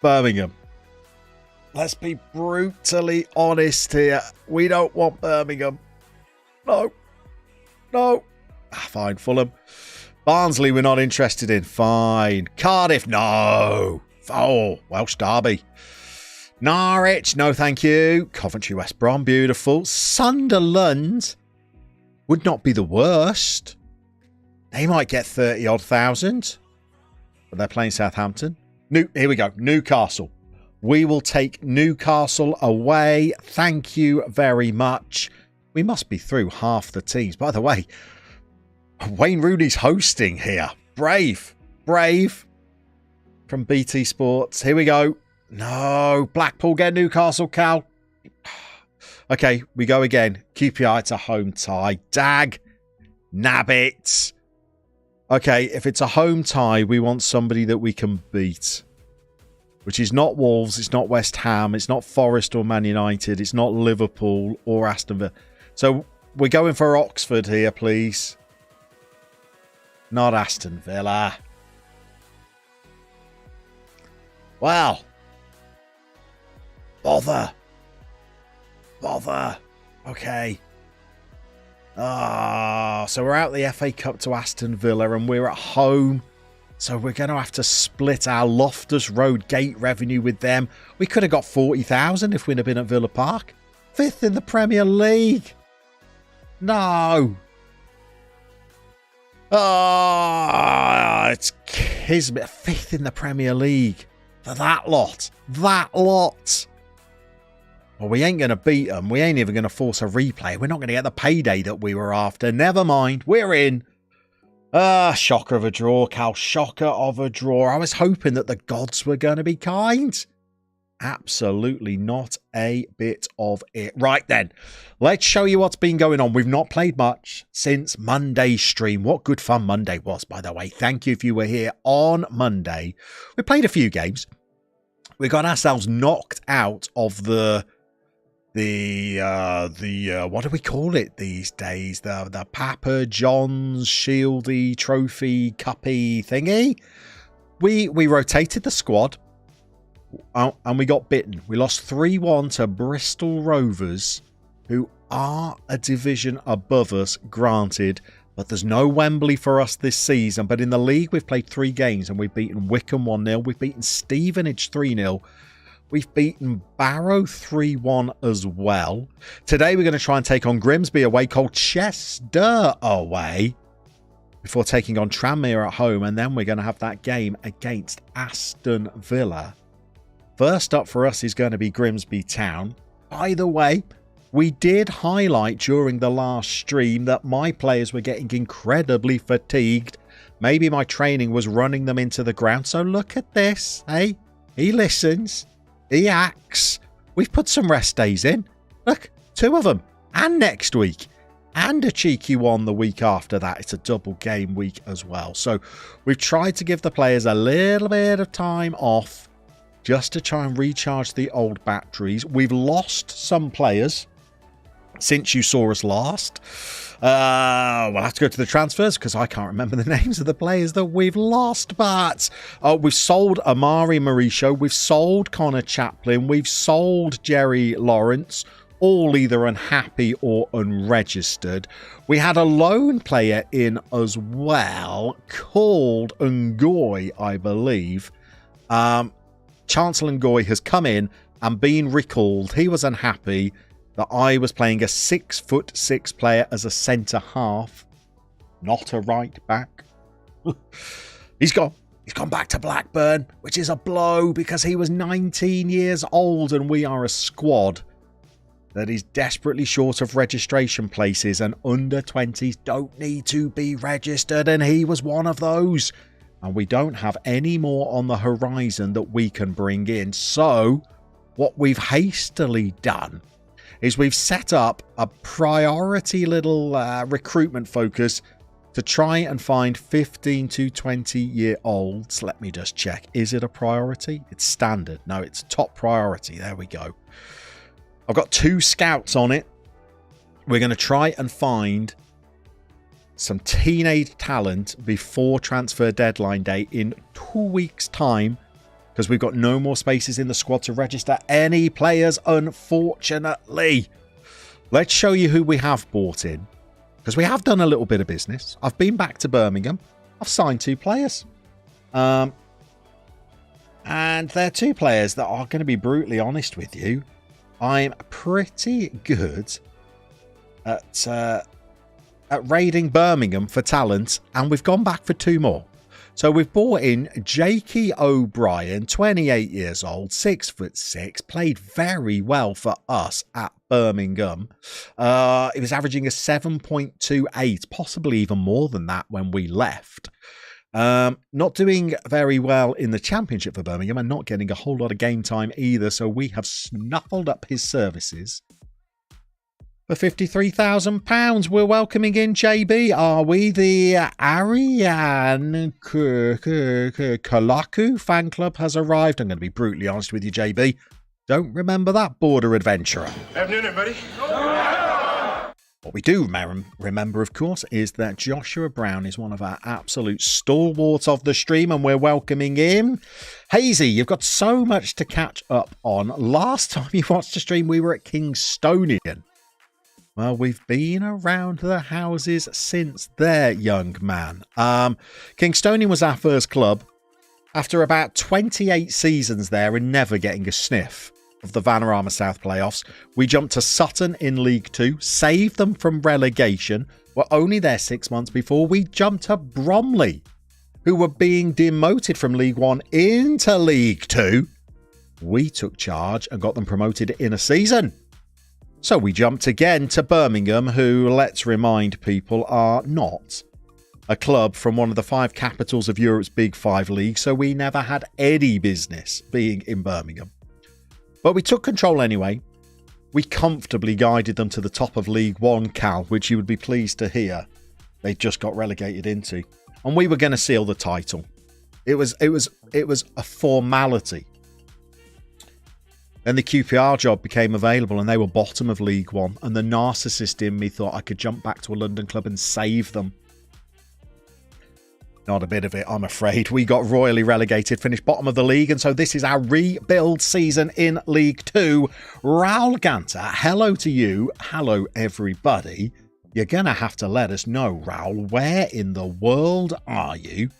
Birmingham. Let's be brutally honest here. We don't want Birmingham. No. Fine, Fulham. Barnsley we're not interested in. Fine. Cardiff, no. Oh, Welsh Derby. Norwich, no thank you. Coventry, West Brom, beautiful. Sunderland would not be the worst. They might get 30-odd thousand. But they're playing Southampton. Here we go. Newcastle. We will take Newcastle away. Thank you very much. We must be through half the teams. By the way, Wayne Rooney's hosting here. Brave. From BT Sports. Here we go. No. Blackpool get Newcastle, Cal. Okay, we go again. QPR, it's a home tie. Dag. Nabbit. Okay, if it's a home tie, we want somebody that we can beat. Which is not Wolves, it's not West Ham, it's not Forest or Man United, it's not Liverpool or Aston Villa. So we're going for Oxford here, please. Not Aston Villa. Well. Bother. Okay. So we're out the FA Cup to Aston Villa and we're at home. So we're going to have to split our Loftus Road gate revenue with them. We could have got 40,000 if we'd have been at Villa Park. 5th in the Premier League. No. It's kismet. 5th in the Premier League. For that lot. Well, we ain't going to beat them. We ain't even going to force a replay. We're not going to get the payday that we were after. Never mind. We're in. Shocker of a draw, Cal. Shocker of a draw. I was hoping that the gods were going to be kind. Absolutely not a bit of it. Right then, let's show you what's been going on. We've not played much since Monday's stream. What good fun Monday was, by the way. Thank you if you were here on Monday. We played a few games. We got ourselves knocked out of the what do we call it these days? The Papa John's Shieldy Trophy Cuppy thingy. We rotated the squad and we got bitten. We lost 3-1 to Bristol Rovers, who are a division above us, granted, but there's no Wembley for us this season. But in the league, we've played 3 games and we've beaten Wickham 1-0. We've beaten Stevenage 3-0. We've beaten Barrow 3-1 as well. Today we're going to try and take on Grimsby away, Colchester away, before taking on Tranmere at home. And then we're going to have that game against Aston Villa. First up for us is going to be Grimsby Town. By the way, we did highlight during the last stream that my players were getting incredibly fatigued. Maybe my training was running them into the ground. So look at this. Hey, he listens. He acts. We've put some rest days in. Look, 2 of them. And next week. And a cheeky one the week after that. It's a double game week as well. So we've tried to give the players a little bit of time off just to try and recharge the old batteries. We've lost some players since you saw us last. We'll have to go to the transfers because I can't remember the names of the players that we've lost. But we've sold Amari Mauricio. We've sold Connor Chaplin. We've sold Jerry Lawrence. All either unhappy or unregistered. We had a loan player in as well called Ngoy, I believe. Chancellor Ngoy has come in and been recalled. He was unhappy that I was playing a 6'6" player as a centre half, not a right back. He's gone back to Blackburn, which is a blow because he was 19 years old and we are a squad that is desperately short of registration places, and under 20s don't need to be registered, and he was one of those. And we don't have any more on the horizon that we can bring in. So what we've hastily done is we've set up a priority little recruitment focus to try and find 15 to 20-year-olds. Let me just check. Is it a priority? It's standard. No, it's top priority. There we go. I've got 2 scouts on it. We're going to try and find some teenage talent before transfer deadline day in 2 weeks' time. because we've got no more spaces in the squad to register any players, unfortunately. Let's show you who we have bought in, because we have done a little bit of business. I've been back to Birmingham. I've signed 2 players. And they're 2 players that are going to be brutally honest with you. I'm pretty good at raiding Birmingham for talent, and we've gone back for 2 more. So we've bought in Jakey O'Brien, 28 years old, 6'6", played very well for us at Birmingham. He was averaging a 7.28, possibly even more than that when we left. Not doing very well in the championship for Birmingham and not getting a whole lot of game time either. So we have snuffled up his services for £53,000. We're welcoming in JB, are we? The Ariane Kalaku fan club has arrived. I'm going to be brutally honest with you, JB. Don't remember that border adventurer. Afternoon, everybody. What we do remember, of course, is that Joshua Brown is one of our absolute stalwarts of the stream, and we're welcoming him. Hazy, you've got so much to catch up on. Last time you watched the stream, we were at Kingstonian. Well, we've been around the houses since there, young man. Kingstonian was our first club. After about 28 seasons there and never getting a sniff of the Vanarama South playoffs, we jumped to Sutton in League 2, saved them from relegation. We're only there 6 months before we jumped to Bromley, who were being demoted from League 1 into League 2. We took charge and got them promoted in a season. So we jumped again to Birmingham, who, let's remind people, are not a club from one of the 5 capitals of Europe's Big 5 leagues, so we never had any business being in Birmingham. But we took control anyway. We comfortably guided them to the top of League 1, Cal, which you would be pleased to hear they just got relegated into. And we were going to seal the title. It was a formality. Then the QPR job became available and they were bottom of League 1. And the narcissist in me thought I could jump back to a London club and save them. Not a bit of it, I'm afraid. We got royally relegated, finished bottom of the league, and so this is our rebuild season in League 2. Raul Ganta, hello to you. Hello, everybody. You're going to have to let us know, Raul, where in the world are you?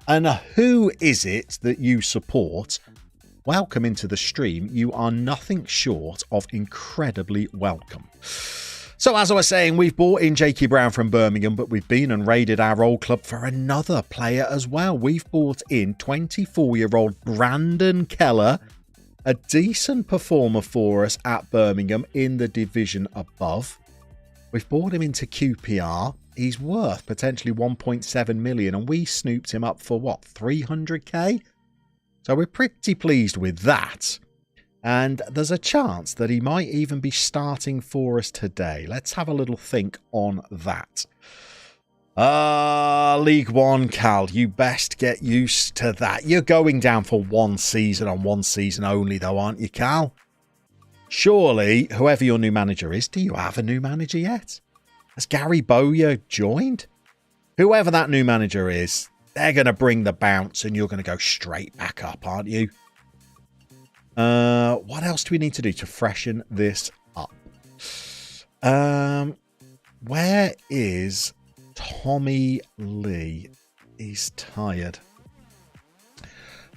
And who is it that you support? Welcome into the stream. You are nothing short of incredibly welcome. So as I was saying, we've bought in Jakey Brown from Birmingham, but we've been and raided our old club for another player as well. We've bought in 24-year-old Brandon Keller, a decent performer for us at Birmingham in the division above. We've bought him into QPR. He's worth potentially 1.7 million, and we snooped him up for what, 300k? So we're pretty pleased with that. And there's a chance that he might even be starting for us today. Let's have a little think on that. League 1, Cal, you best get used to that. You're going down for one season and one season only though, aren't you, Cal? Surely, whoever your new manager is, do you have a new manager yet? Has Gary Bowyer joined? Whoever that new manager is, they're going to bring the bounce and you're going to go straight back up, aren't you? What else do we need to do to freshen this up? Where is Tommy Lee? He's tired.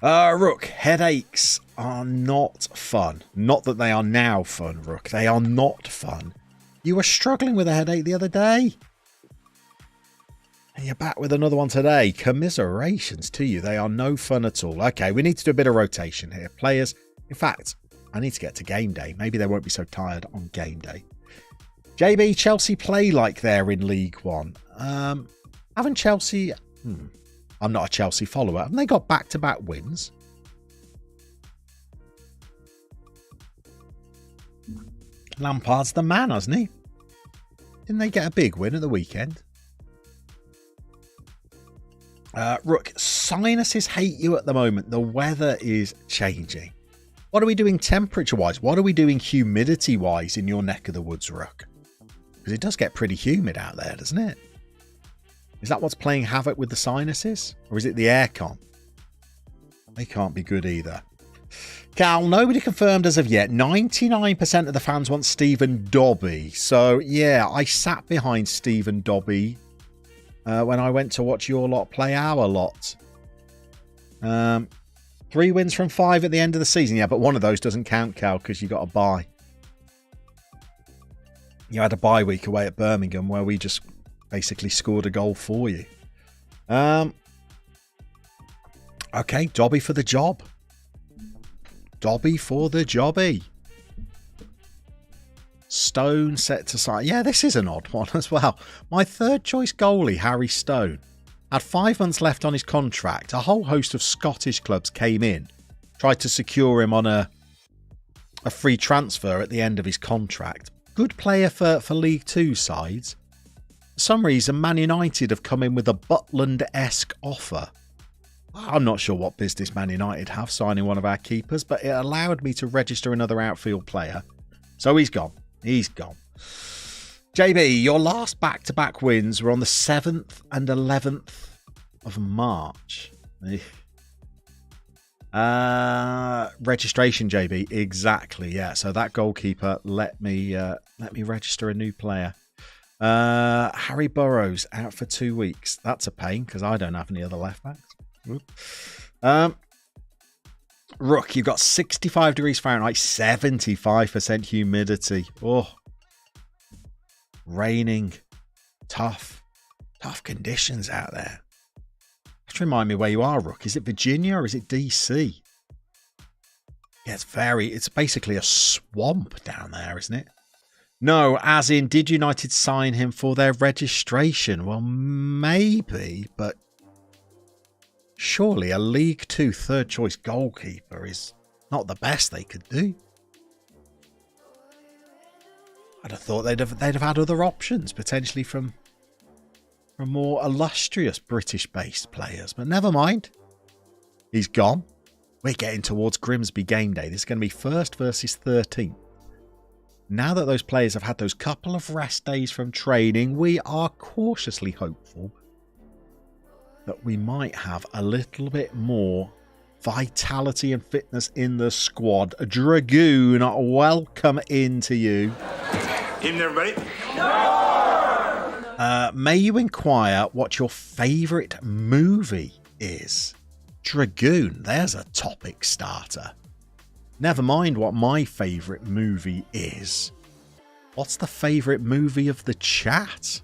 Rook, headaches are not fun. Not that they are now fun, Rook. They are not fun. You were struggling with a headache the other day. And you're back with another one today. Commiserations to you. They are no fun at all. Okay, we need to do a bit of rotation here. Players. In fact, I need to get to game day. Maybe they won't be so tired on game day. JB, Chelsea play like they're in League 1. Haven't Chelsea... I'm not a Chelsea follower. Haven't they got back-to-back wins? Lampard's the man, hasn't he? Didn't they get a big win at the weekend? Rook, sinuses hate you at the moment. The weather is changing. What are we doing temperature-wise? What are we doing humidity-wise in your neck of the woods, Rook? Because it does get pretty humid out there, doesn't it? Is that what's playing havoc with the sinuses? Or is it the aircon? They can't be good either. Cal, nobody confirmed as of yet. 99% of the fans want Stephen Dobby. So, yeah, I sat behind Stephen Dobby when I went to watch your lot play our lot. 3 wins from 5 at the end of the season. Yeah, but one of those doesn't count, Cal, because you got a bye. You had a bye week away at Birmingham where we just basically scored a goal for you. Okay, Dobby for the job. Dobby for the jobby. Stone set to side. Yeah, this is an odd one as well. My third choice goalie, Harry Stone, had 5 months left on his contract. A whole host of Scottish clubs came in, tried to secure him on a free transfer at the end of his contract. Good player for League Two sides. For some reason, Man United have come in with a Butland-esque offer. I'm not sure what business Man United have signing one of our keepers, but it allowed me to register another outfield player. So he's gone. He's gone. JB, your last back-to-back wins were on the 7th and 11th of March. Registration, JB. Exactly, yeah. So that goalkeeper let me register a new player. Harry Burrows out for 2 weeks. That's a pain because I don't have any other left backs. Rook, you've got 65 degrees Fahrenheit, 75% humidity. Oh, raining, tough conditions out there. Just remind me where you are, Rook. Is it Virginia or is it DC? Yeah, it's basically a swamp down there, isn't it? No, as in, did United sign him for their registration? Well, maybe, but surely a League Two third choice goalkeeper is not the best they could do. I'd have thought they'd have had other options, potentially from more illustrious British-based players, but never mind. He's gone. We're getting towards Grimsby game day. This is going to be 1st versus 13th. Now that those players have had those couple of rest days from training, we are cautiously hopeful that we might have a little bit more vitality and fitness in the squad. Dragoon, welcome into you. Evening, everybody. May you inquire what your favourite movie is? Dragoon, there's a topic starter. Never mind what my favourite movie is. What's the favourite movie of the chat?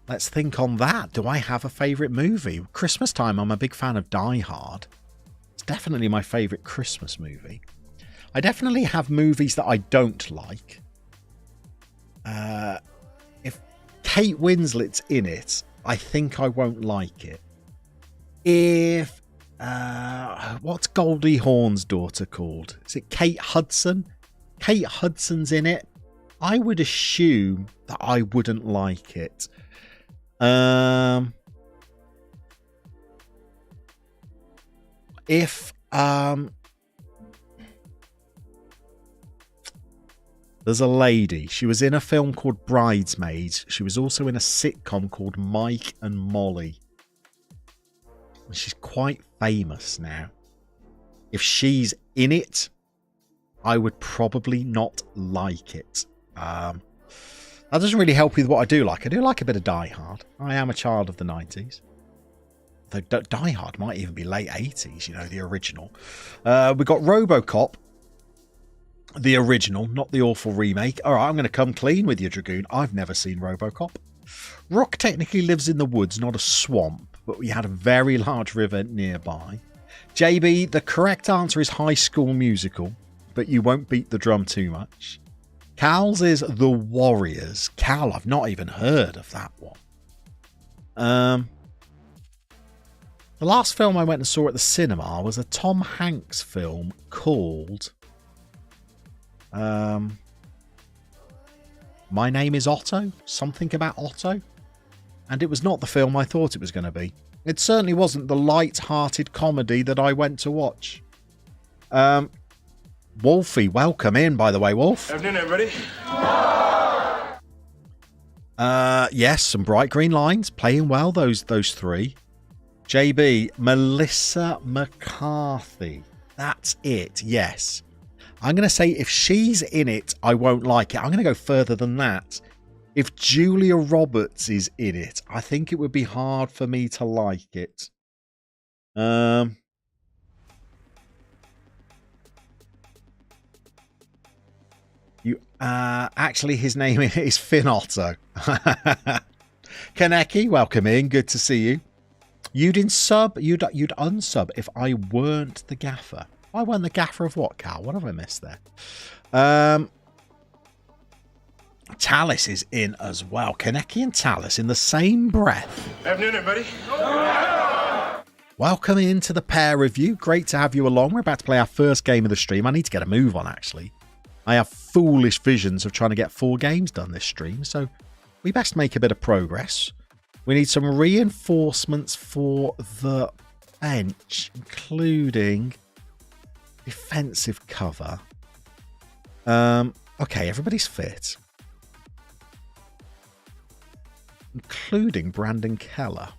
Let's think on that. Do I have a favourite movie? Christmas time, I'm a big fan of Die Hard. It's definitely my favourite Christmas movie. I definitely have movies that I don't like. If Kate Winslet's in it, I think I won't like it. If what's Goldie Hawn's daughter called? Is it Kate Hudson? Kate Hudson's in it. I would assume that I wouldn't like it. If there's a lady, she was in a film called Bridesmaids. She was also in a sitcom called Mike and Molly. She's quite famous now. If she's in it, I would probably not like it. That doesn't really help with what I do like. I do like a bit of Die Hard. I am a child of the 90s. Though Die Hard might even be late 80s, you know, the original. We've got RoboCop. The original, not the awful remake. All right, I'm going to come clean with you, Dragoon. I've never seen RoboCop. Rock technically lives in the woods, not a swamp, but we had a very large river nearby. JB, the correct answer is High School Musical, but you won't beat the drum too much. Cal's is The Warriors. Cal, I've not even heard of that one. The last film I went and saw at the cinema was a Tom Hanks film called My Name is Otto, something about Otto, and it was not the film I thought it was going to be. It certainly wasn't the light-hearted comedy that I went to watch. Wolfie, welcome in, by the way, Wolf. Afternoon, everybody. Yes, some bright green lines. Playing well, those three. JB, Melissa McCarthy. That's it, yes. I'm going to say if she's in it, I won't like it. I'm going to go further than that. If Julia Roberts is in it, I think it would be hard for me to like it. Actually, his name is Finn Otto. Kaneki, welcome in. Good to see you. You'd unsub if I weren't the gaffer. I weren't the gaffer of what, Cal? What have I missed there? Talis is in as well. Kaneki and Talis in the same breath. Afternoon, everybody. Welcome into the pair review. Great to have you along. We're about to play our first game of the stream. I need to get a move on, actually. I have foolish visions of trying to get 4 games done this stream, so we best make a bit of progress. We need some reinforcements for the bench, including defensive cover. Okay, everybody's fit. Including Brandon Keller.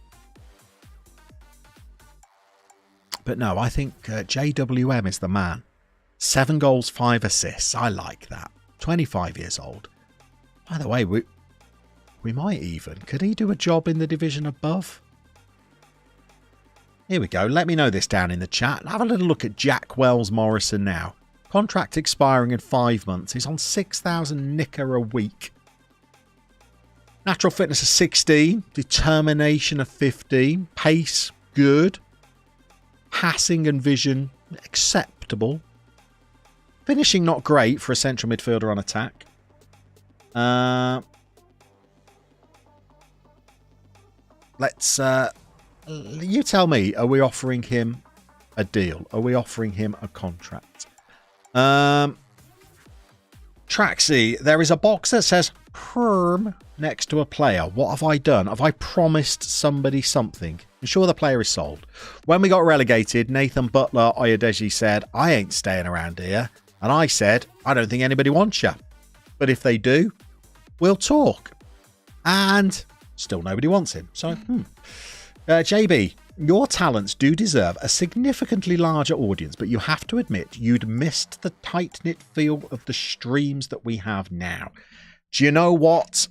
But no, I think JWM is the man. 7 goals, 5 assists. I like that. 25 years old. By the way, we might even. Could he do a job in the division above? Here we go. Let me know this down in the chat. Have a little look at Jack Wells Morrison now. Contract expiring in 5 months. He's on 6,000 nicker a week. Natural fitness of 16. Determination of 15. Pace, good. Passing and vision, acceptable. Finishing not great for a central midfielder on attack. Let's you tell me, are we offering him a deal? Are we offering him a contract? Traxy, there is a box that says Perm next to a player. What have I done? Have I promised somebody something? Ensure the player is sold. When we got relegated, Nathan Butler Oyedeji said, I ain't staying around here. And I said, I don't think anybody wants you. But if they do, we'll talk. And still nobody wants him. So, JB, your talents do deserve a significantly larger audience, but you have to admit you'd missed the tight-knit feel of the streams that we have now. Do you know what?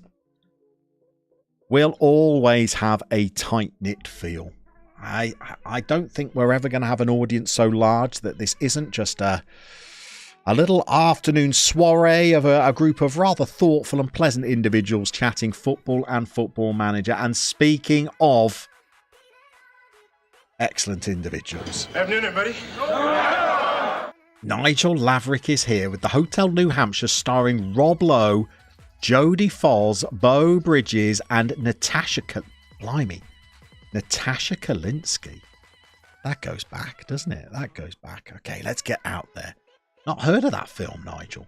We'll always have a tight-knit feel. I don't think we're ever going to have an audience so large that this isn't just a little afternoon soiree of a group of rather thoughtful and pleasant individuals chatting football and Football Manager. And speaking of excellent individuals. Afternoon, everybody. Nigel Laverick is here with the Hotel New Hampshire starring Rob Lowe, Jodie Foz, Beau Bridges and Natasha Kalinske. That goes back, doesn't it? That goes back. Okay, let's get out there. Not heard of that film, Nigel.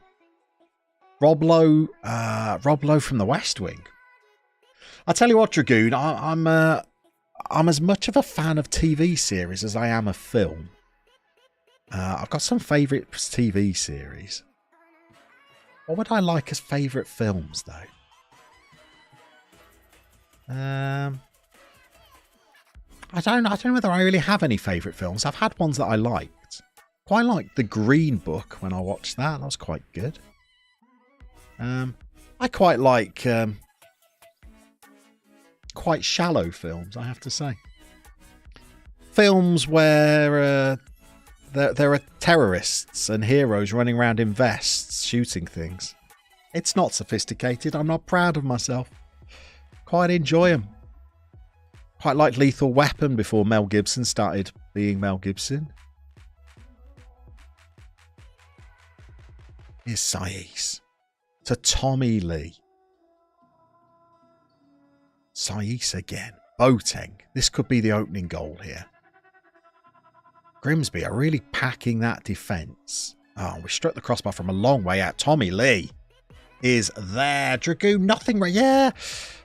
Rob Lowe from the West Wing. I'll tell you what, Dragoon, I'm as much of a fan of TV series as I am of film. I've got some favourite TV series. What would I like as favourite films, though? I don't know whether I really have any favourite films. I've had ones that I liked. Quite liked The Green Book when I watched that. That was quite good. I quite like quite shallow films, I have to say. Films where there are terrorists and heroes running around in vests shooting things. It's not sophisticated. I'm not proud of myself. Quite enjoy them. Quite like Lethal Weapon before Mel Gibson started being Mel Gibson. Here's Sais to Tommy Lee. Sais again. Boateng. This could be the opening goal here. Grimsby are really packing that defence. Oh, we struck the crossbar from a long way out. Tommy Lee is there. Dragoon, nothing. Yeah,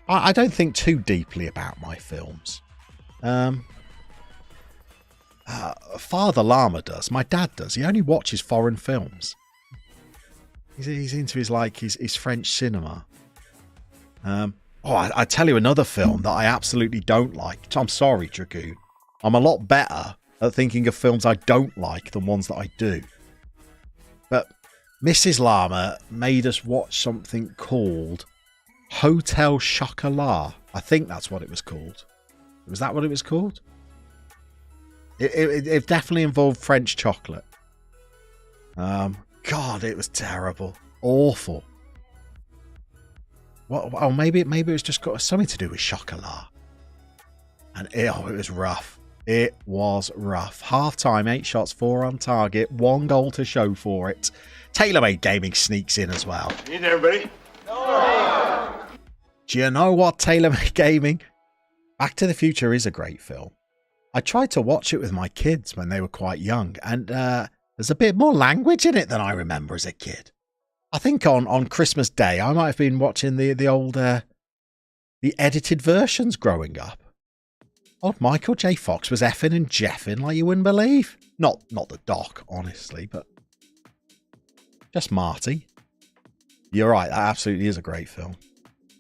I don't think too deeply about my films. Father Llama does. My dad does. He only watches foreign films. He's into his French cinema. Oh, I tell you another film that I absolutely don't like. I'm sorry, Dragoon. I'm a lot better at thinking of films I don't like than ones that I do. But Mrs. Llama made us watch something called Hotel Chocolat. I think that's what it was called. Was that what it was called? It definitely involved French chocolate. God, it was terrible. Awful. What? Oh, maybe it was just got something to do with chocolat. And it was rough. It was rough. Half time, 8 shots, 4 on target, 1 goal to show for it. TaylorMade Gaming sneaks in as well. Need everybody? No. Do you know what, TaylorMade Gaming? Back to the Future is a great film. I tried to watch it with my kids when they were quite young, and there's a bit more language in it than I remember as a kid. I think on Christmas Day, I might have been watching the old, the edited versions growing up. Old Michael J. Fox was effing and jeffing like you wouldn't believe. Not the Doc, honestly, but just Marty. You're right, that absolutely is a great film.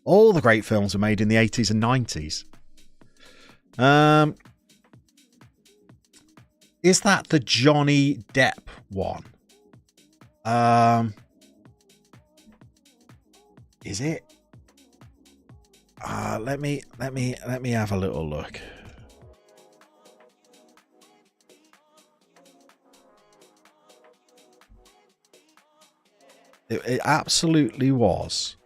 All the great films were made in the 80s and 90s. Is that the Johnny Depp one? Is it? Let me have a little look. It absolutely was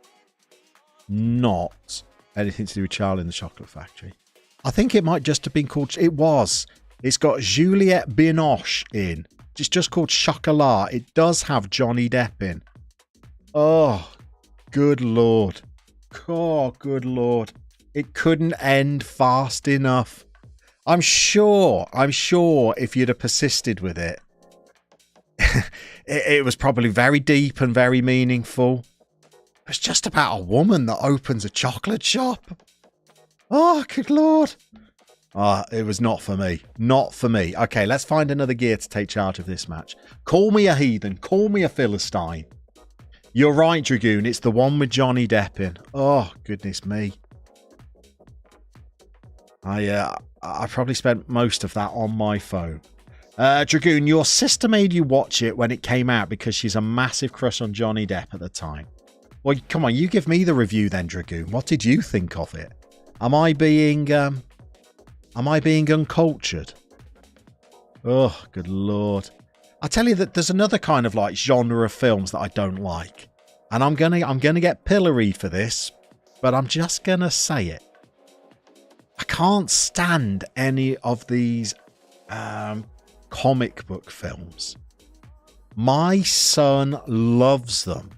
not anything to do with Charlie and the Chocolate Factory. I think it might just have been called... It was. It's got Juliette Binoche in. It's just called Chocolat. It does have Johnny Depp in. Oh, good Lord. Oh, good Lord. It couldn't end fast enough. I'm sure if you'd have persisted with it, it was probably very deep and very meaningful. It's just about a woman that opens a chocolate shop. Oh, good Lord. It was not for me. Not for me. Okay, let's find another gear to take charge of this match. Call me a heathen. Call me a Philistine. You're right, Dragoon. It's the one with Johnny Depp in. Oh, goodness me. I probably spent most of that on my phone. Dragoon, your sister made you watch it when it came out because she's a massive crush on Johnny Depp at the time. Well, come on, you give me the review then, Dragoon. What did you think of it? Am I being uncultured? Oh, good Lord. I tell you that there's another kind of like genre of films that I don't like. And I'm gonna get pilloried for this, but I'm just gonna say it. I can't stand any of these comic book films. My son loves them.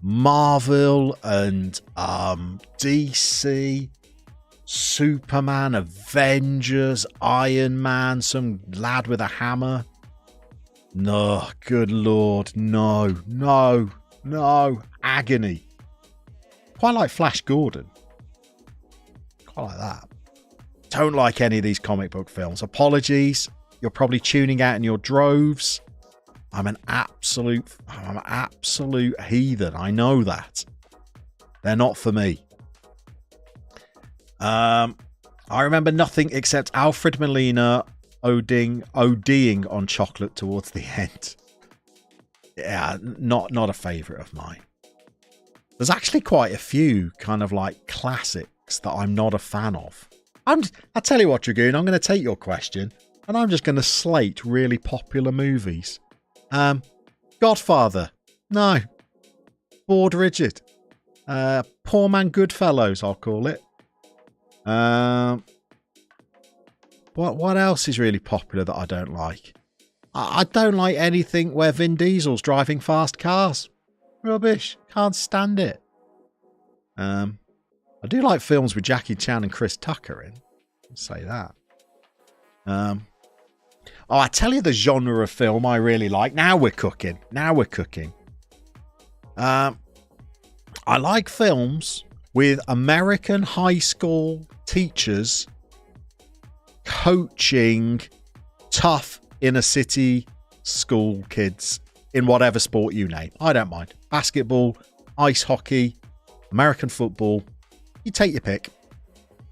Marvel and DC, Superman, Avengers, Iron Man, some lad with a hammer. No, good Lord, no. Agony. Quite like Flash Gordon. Quite like that. Don't like any of these comic book films. Apologies. You're probably tuning out in your droves. I'm an absolute heathen. I know that. They're not for me. I remember nothing except Alfred Molina ODing on chocolate towards the end. Yeah, not a favourite of mine. There's actually quite a few kind of like classics that I'm not a fan of. I'll tell you what, Dragoon, I'm going to take your question and I'm just going to slate really popular movies. Godfather. No. Bored Rigid. Poor Man Goodfellows, I'll call it. What else is really popular that I don't like? I don't like anything where Vin Diesel's driving fast cars. Rubbish. Can't stand it. I do like films with Jackie Chan and Chris Tucker in. I'll say that. I tell you the genre of film I really like. Now we're cooking. I like films with American high school teachers coaching tough inner city school kids in whatever sport you name. I don't mind. Basketball, ice hockey, American football. You take your pick.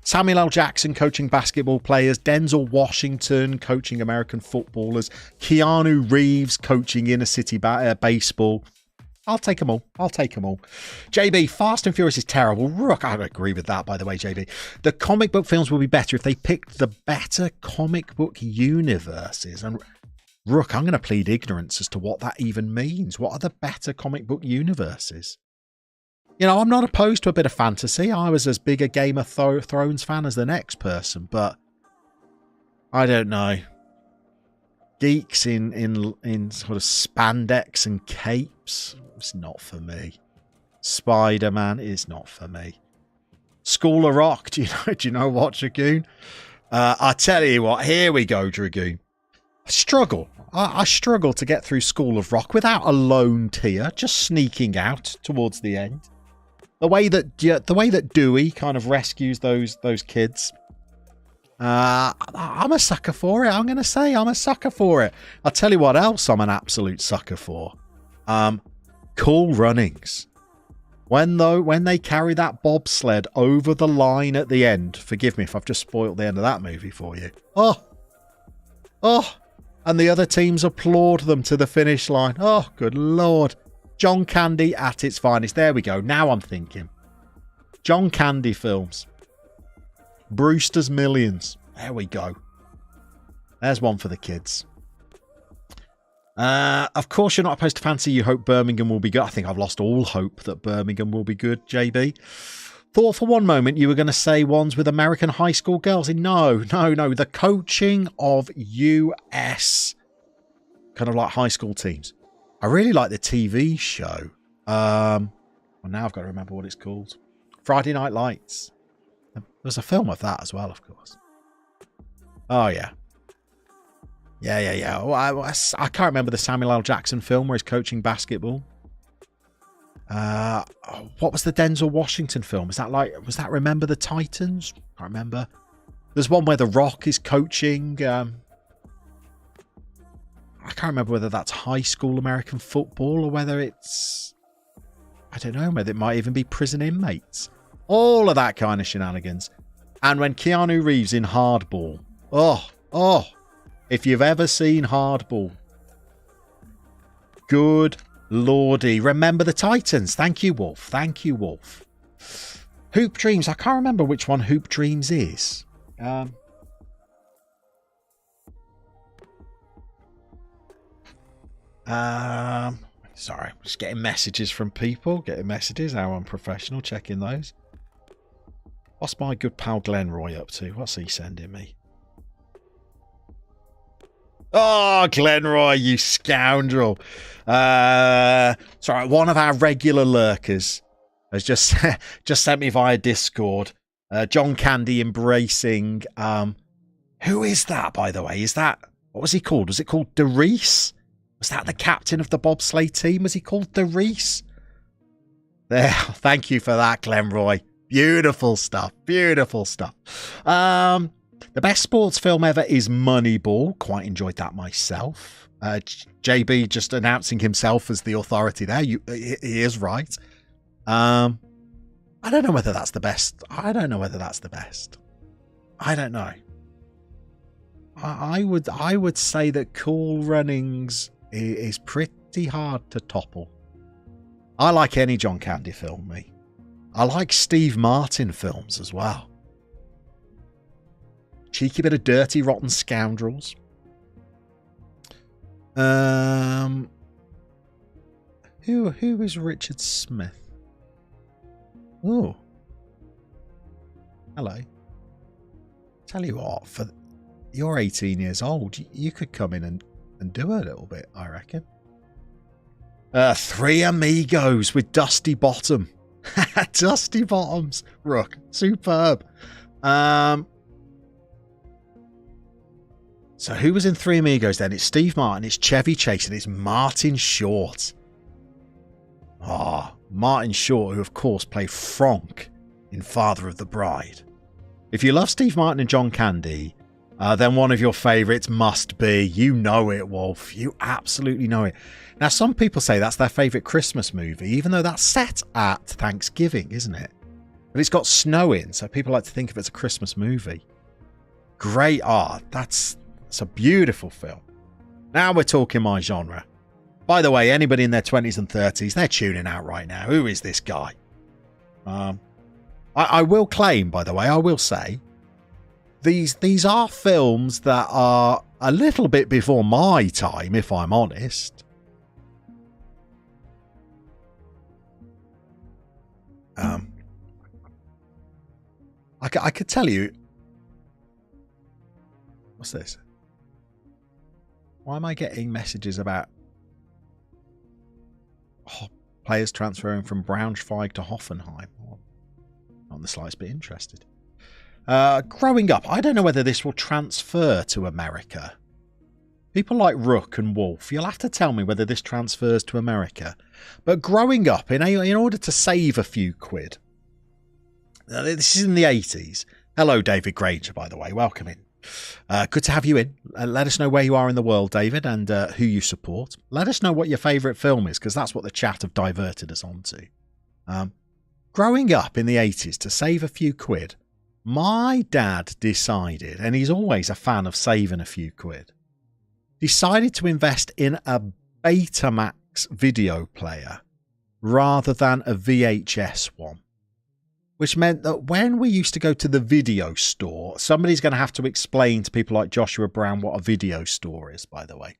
Samuel L. Jackson coaching basketball players, Denzel Washington coaching American footballers, Keanu Reeves coaching inner city baseball. I'll take them all. I'll take them all. JB, Fast and Furious is terrible. Rook, I agree with that, by the way, JB. The comic book films will be better if they picked the better comic book universes. And Rook, I'm going to plead ignorance as to what that even means. What are the better comic book universes? You know, I'm not opposed to a bit of fantasy. I was as big a Game of Thrones fan as the next person, but I don't know. Geeks in sort of spandex and capes, it's not for me. Spider-Man is not for me. School of Rock, do you know what, Dragoon? I tell you what, here we go, Dragoon. I struggle to get through School of Rock without a lone tear, just sneaking out towards the end. The way that Dewey kind of rescues those kids. I'm a sucker for it. I'm going to say I'm a sucker for it. I'll tell you what else I'm an absolute sucker for. Cool Runnings. When they carry that bobsled over the line at the end. Forgive me if I've just spoiled the end of that movie for you. Oh. And the other teams applaud them to the finish line. Oh, good Lord. John Candy at its finest. There we go. Now I'm thinking. John Candy films. Brewster's Millions. There we go. There's one for the kids. Of course, you're not opposed to fantasy. You hope Birmingham will be good. I think I've lost all hope that Birmingham will be good, JB. Thought for one moment you were going to say ones with American high school girls. No. The coaching of US kind of like high school teams. I really like the TV show. Well, now I've got to remember what it's called. Friday Night Lights. There's a film of that as well, of course. Oh, yeah. Yeah. Well, I can't remember the Samuel L. Jackson film where he's coaching basketball. What was the Denzel Washington film? Was that Remember the Titans? I can't remember. There's one where The Rock is coaching. I can't remember whether that's high school American football or whether it's, I don't know, whether it might even be prison inmates. All of that kind of shenanigans. And when Keanu Reeves in Hardball. Oh, if you've ever seen Hardball. Good lordy. Remember the Titans. Thank you, Wolf. Hoop Dreams. I can't remember which one Hoop Dreams is. Sorry, I'm just getting messages from people. How unprofessional. Checking those. What's my good pal Glenroy up to? What's he sending me? Oh, Glenroy, you scoundrel. Sorry, one of our regular lurkers has just sent me via Discord. John Candy embracing. Who is that, by the way? What was he called? Was it called DeReese? Was that the captain of the bobsleigh team? Was he called DeReese? There, thank you for that, Glenroy. Beautiful stuff. The best sports film ever is Moneyball. Quite enjoyed that myself. JB just announcing himself as the authority there. He is right. I don't know whether that's the best. I don't know. I would say that Cool Runnings is pretty hard to topple. I like any John Candy film, me. I like Steve Martin films as well. Cheeky bit of Dirty Rotten Scoundrels. Who is Richard Smith? Oh. Hello. Tell you what, you're 18 years old. You could come in and do a little bit, I reckon. Three Amigos with Dusty Bottom. Dusty Bottoms. Rook. Superb. So who was in Three Amigos then? It's Steve Martin, it's Chevy Chase, and it's Martin Short. Martin Short, who of course played Frank in Father of the Bride. If you love Steve Martin and John Candy, then one of your favourites must be, you know it, Wolf. You absolutely know it. Now, some people say that's their favourite Christmas movie, even though that's set at Thanksgiving, isn't it? But it's got snow in, so people like to think of it as a Christmas movie. Great art. That's a beautiful film. Now we're talking my genre. By the way, anybody in their 20s and 30s, they're tuning out right now. Who is this guy? I will claim, by the way, I will say, these are films that are a little bit before my time, if I'm honest. I could tell you. What's this? Why am I getting messages about players transferring from Braunschweig to Hoffenheim? Not in the slightest bit interested. Growing up, I don't know whether this will transfer to America. People like Rook and Wolf, you'll have to tell me whether this transfers to America. But growing up, in order to save a few quid, this is in the 80s. Hello, David Granger, by the way. Welcome in. Good to have you in. Let us know where you are in the world, David, and who you support. Let us know what your favourite film is, because that's what the chat have diverted us onto. Growing up in the 80s, to save a few quid, my dad decided, and he's always a fan of saving a few quid, decided to invest in a Betamax video player rather than a VHS one. Which meant that when we used to go to the video store, somebody's going to have to explain to people like Joshua Brown what a video store is, by the way.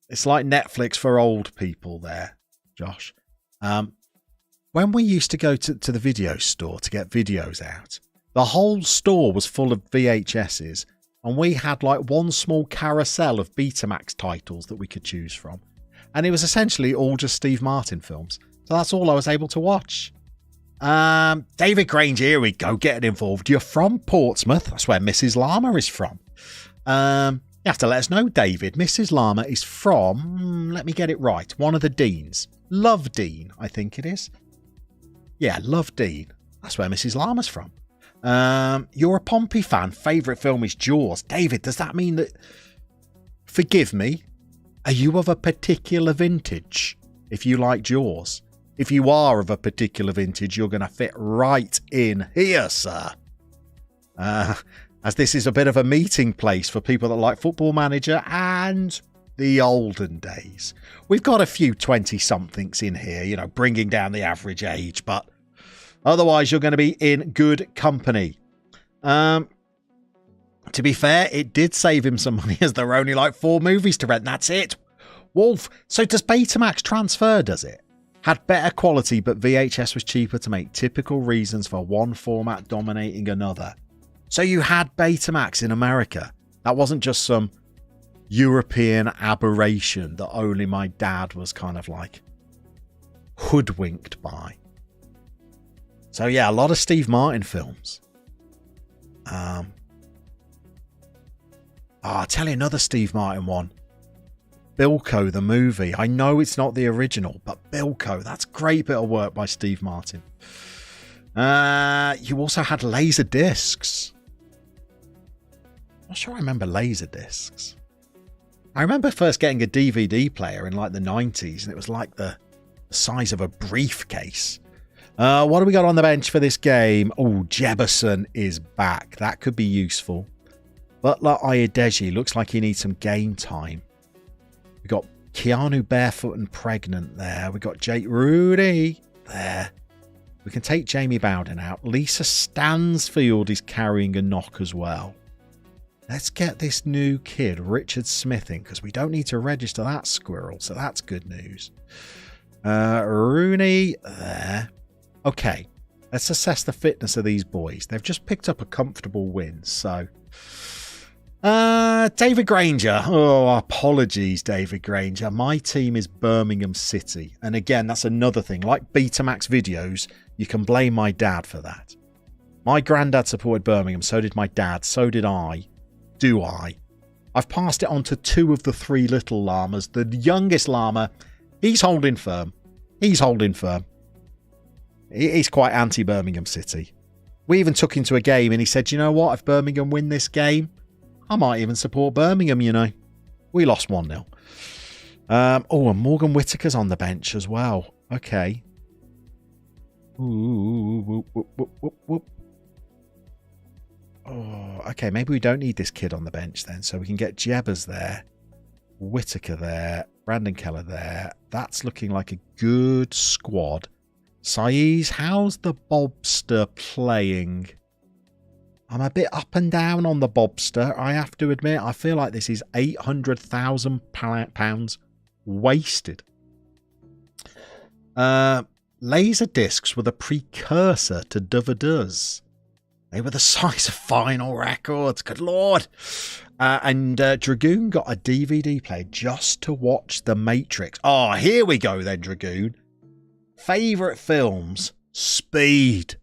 It's like Netflix for old people there, Josh. When we used to go to the video store to get videos out, the whole store was full of VHSs, and we had like one small carousel of Betamax titles that we could choose from. And it was essentially all just Steve Martin films. So that's all I was able to watch. David Granger, here we go, getting involved. You're from Portsmouth. That's where Mrs. Llama is from. You have to let us know, David. Mrs. Llama is from, let me get it right, one of the Deans. Lovedene, I think it is. Yeah, Lovedene. That's where Mrs. Llama's from. You're a Pompey fan. Favourite film is Jaws. David, does that mean that... Forgive me. Are you of a particular vintage if you like Jaws? If you are of a particular vintage, you're going to fit right in here, sir. As this is a bit of a meeting place for people that like Football Manager and the olden days. We've got a few 20-somethings in here, bringing down the average age, but otherwise you're going to be in good company. To be fair, it did save him some money as there were only like 4 movies to rent. That's it. Wolf, so does Betamax transfer, does it? Had better quality, but VHS was cheaper to make. Typical reasons for one format dominating another. So you had Betamax in America. That wasn't just some European aberration that only my dad was kind of like hoodwinked by. So yeah, a lot of Steve Martin films. I'll tell you another Steve Martin one. Bilko, the movie. I know it's not the original, but Bilko, that's a great bit of work by Steve Martin. You also had laser discs. Not sure I remember laser discs. I remember first getting a DVD player in like the 90s, and it was like the size of a briefcase. What do we got on the bench for this game? Oh, Jebberson is back. That could be useful. Butler Ayedeji looks like he needs some game time. We got Keanu barefoot and pregnant there. We got Jake Rudy there. We can take Jamie Bowden out. Lisa Stansfield is carrying a knock as well. Let's get this new kid, Richard Smith, in, because we don't need to register that squirrel, so that's good news. Rooney there. Okay, let's assess the fitness of these boys. They've just picked up a comfortable win, so... David Granger. Oh, apologies, David Granger. My team is Birmingham City. And again, that's another thing. Like Betamax videos, you can blame my dad for that. My granddad supported Birmingham. So did my dad. So did I. Do I? I've passed it on to 2 of the 3 little llamas. The youngest llama, he's holding firm. He's holding firm. He's quite anti-Birmingham City. We even took him to a game and he said, you know what? If Birmingham win this game, I might even support Birmingham, We lost 1-0. And Morgan Whittaker's on the bench as well. Okay. Ooh. whoop, whoop, whoop. Oh, okay, maybe we don't need this kid on the bench then. So we can get Jebbers there, Whitaker there, Brandon Keller there. That's looking like a good squad. Saiz, how's the Bobster playing? I'm a bit up and down on the Bobster, I have to admit. I feel like this is £800,000 wasted. Laser discs were the precursor to Duvaduz. They were the size of vinyl records, good lord. And Dragoon got a DVD player just to watch The Matrix. Oh, here we go then, Dragoon. Favourite films? Speed.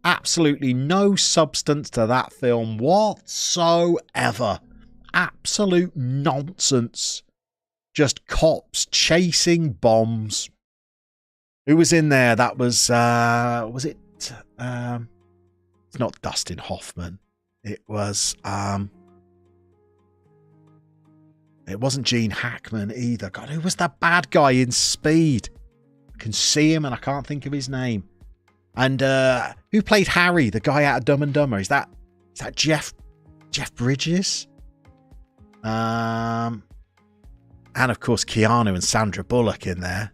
Absolutely no substance to that film whatsoever. Absolute nonsense. Just cops chasing bombs. Who was in there? That was it? It's not Dustin Hoffman. It was, it wasn't Gene Hackman either. God, who was that bad guy in Speed? I can see him and I can't think of his name. And who played Harry, the guy out of Dumb and Dumber? Is that Jeff Bridges? And of course Keanu and Sandra Bullock in there.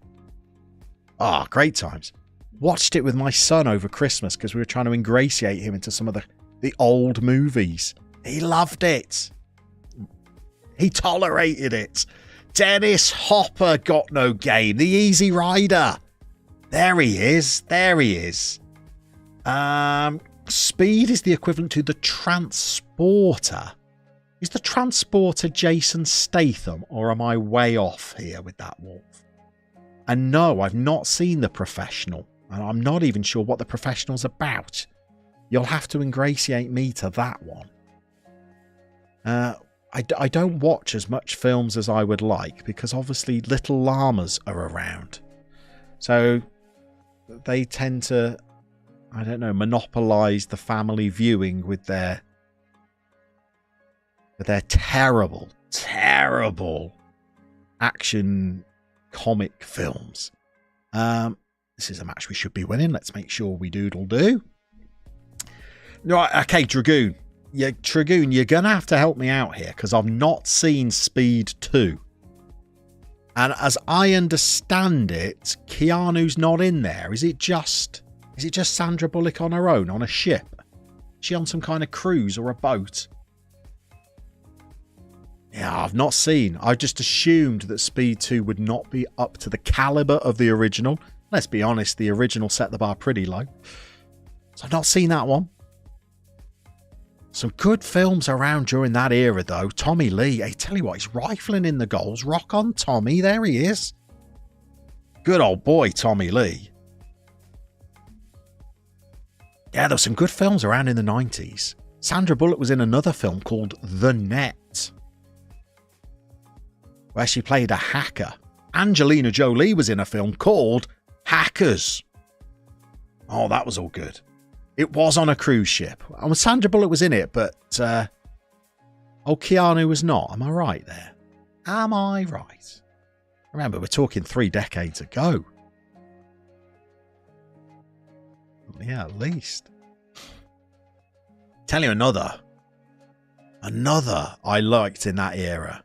Ah, great times. Watched it with my son over Christmas because we were trying to ingratiate him into some of the old movies. He loved it. He tolerated it. Dennis Hopper got no game. The Easy Rider. There he is. There he is. Speed is the equivalent to the Transporter. Is the Transporter Jason Statham, or am I way off here with that, Wolf? And no, I've not seen The Professional, and I'm not even sure what The Professional's about. You'll have to ingratiate me to that one. I don't watch as much films as I would like, because obviously little llamas are around. So they tend to, I don't know, monopolise the family viewing with their terrible, terrible action comic films. This is a match we should be winning. Let's make sure we doodle-do. Right, okay, Dragoon. Yeah, Dragoon, you're going to have to help me out here because I've not seen Speed 2. And as I understand it, Keanu's not in there. Is it just Sandra Bullock on her own on a ship? Is she on some kind of cruise or a boat? Yeah, I've not seen. I just assumed that Speed 2 would not be up to the caliber of the original. Let's be honest, the original set the bar pretty low. So I've not seen that one. Some good films around during that era, though. Tommy Lee, I tell you what, he's rifling in the goals. Rock on, Tommy. There he is. Good old boy, Tommy Lee. Yeah, there were some good films around in the 90s. Sandra Bullock was in another film called The Net, where she played a hacker. Angelina Jolie was in a film called Hackers. Oh, that was all good. It was on a cruise ship. And Sandra Bullock was in it, but Keanu was not. Am I right there? Am I right? Remember, we're talking 3 decades ago. Yeah, at least. Tell you another I liked in that era.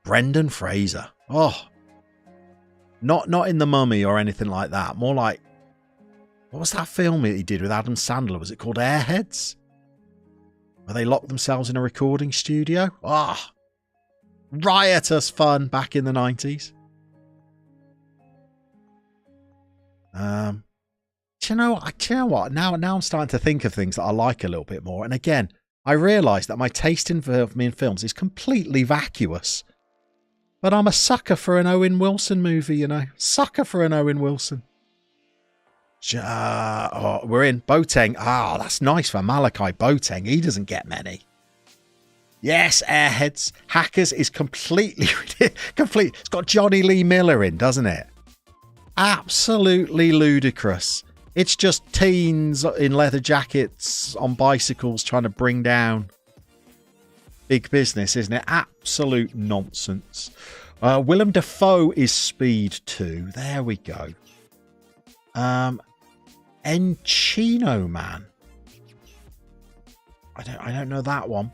Brendan Fraser. Oh, not in The Mummy or anything like that. More like, what was that film he did with Adam Sandler? Was it called Airheads? Where they locked themselves in a recording studio? Ah, riotous fun back in the 90s. Do you know what? Now I'm starting to think of things that I like a little bit more. And again, I realise that my taste in films is completely vacuous. But I'm a sucker for an Owen Wilson movie, you know. Sucker for an Owen Wilson. We're in Boateng. Ah, that's nice for Malachi Boateng. He doesn't get many. Yes, Airheads. Hackers is completely complete. It's got Johnny Lee Miller in, doesn't it? Absolutely ludicrous. It's just teens in leather jackets on bicycles trying to bring down big business, isn't it? Absolute nonsense. Willem Dafoe is Speed 2. There we go. Encino Man. I don't know that one.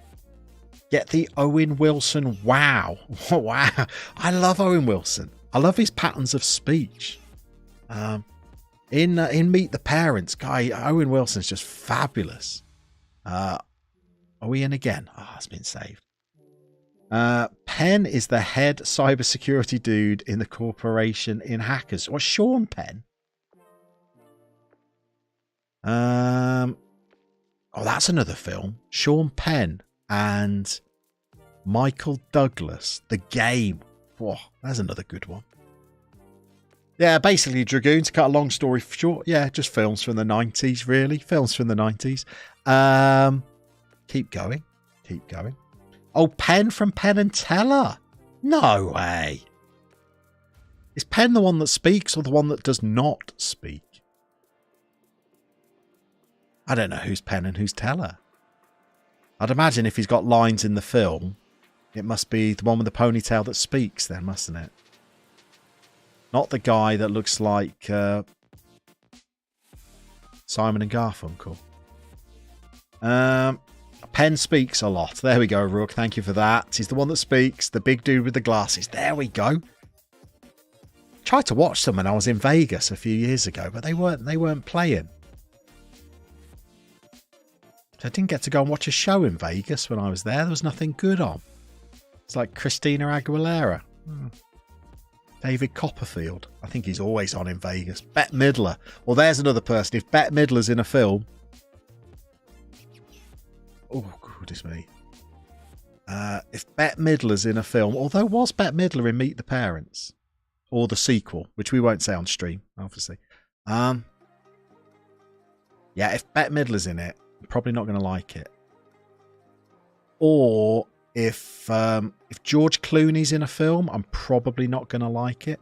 Get the Owen Wilson. Wow. Wow. I love Owen Wilson. I love his patterns of speech. In Meet the Parents, Owen Wilson's just fabulous. Are we in again? Oh, it's been saved. Penn is the head cybersecurity dude in the corporation in Hackers. Or Sean Penn? Oh, that's another film. Sean Penn and Michael Douglas. The Game. Whoa, that's another good one. Yeah, basically Dragoon, to cut a long story short. Yeah, just films from the 90s, really. Films from the 90s. Keep going. Keep going. Oh, Penn from Penn and Teller. No way. Is Penn the one that speaks or the one that does not speak? I don't know who's Penn and who's Teller. I'd imagine if he's got lines in the film, it must be the one with the ponytail that speaks then, mustn't it? Not the guy that looks like Simon and Garfunkel. Penn speaks a lot. There we go, Rook. Thank you for that. He's the one that speaks. The big dude with the glasses. There we go. Tried to watch them when I was in Vegas a few years ago, but they weren't playing. So I didn't get to go and watch a show in Vegas when I was there. There was nothing good on. It's like Christina Aguilera. David Copperfield. I think he's always on in Vegas. Bette Midler. Well, there's another person. If Bette Midler's in a film... Oh, goodness me. If Bette Midler's in a film... Although, was Bette Midler in Meet the Parents? Or the sequel, which we won't say on stream, obviously. Yeah, if Bette Midler's in it, I'm probably not going to like it. Or... If George Clooney's in a film, I'm probably not going to like it.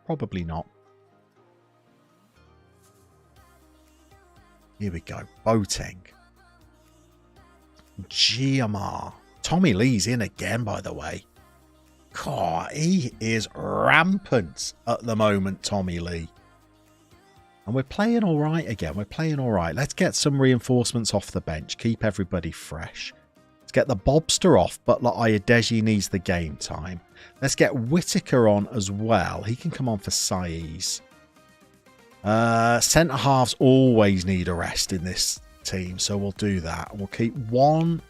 Probably not. Here we go. Boateng. Llama. Tommy Lee's in again, by the way. God, he is rampant at the moment, Tommy Lee. And we're playing all right again. We're playing all right. Let's get some reinforcements off the bench. Keep everybody fresh. Let's get the Bobster off. Butler Ayodeji needs the game time. Let's get Whitaker on as well. He can come on for Saiz. Centre halves always need a rest in this team, so we'll do that. We'll keep one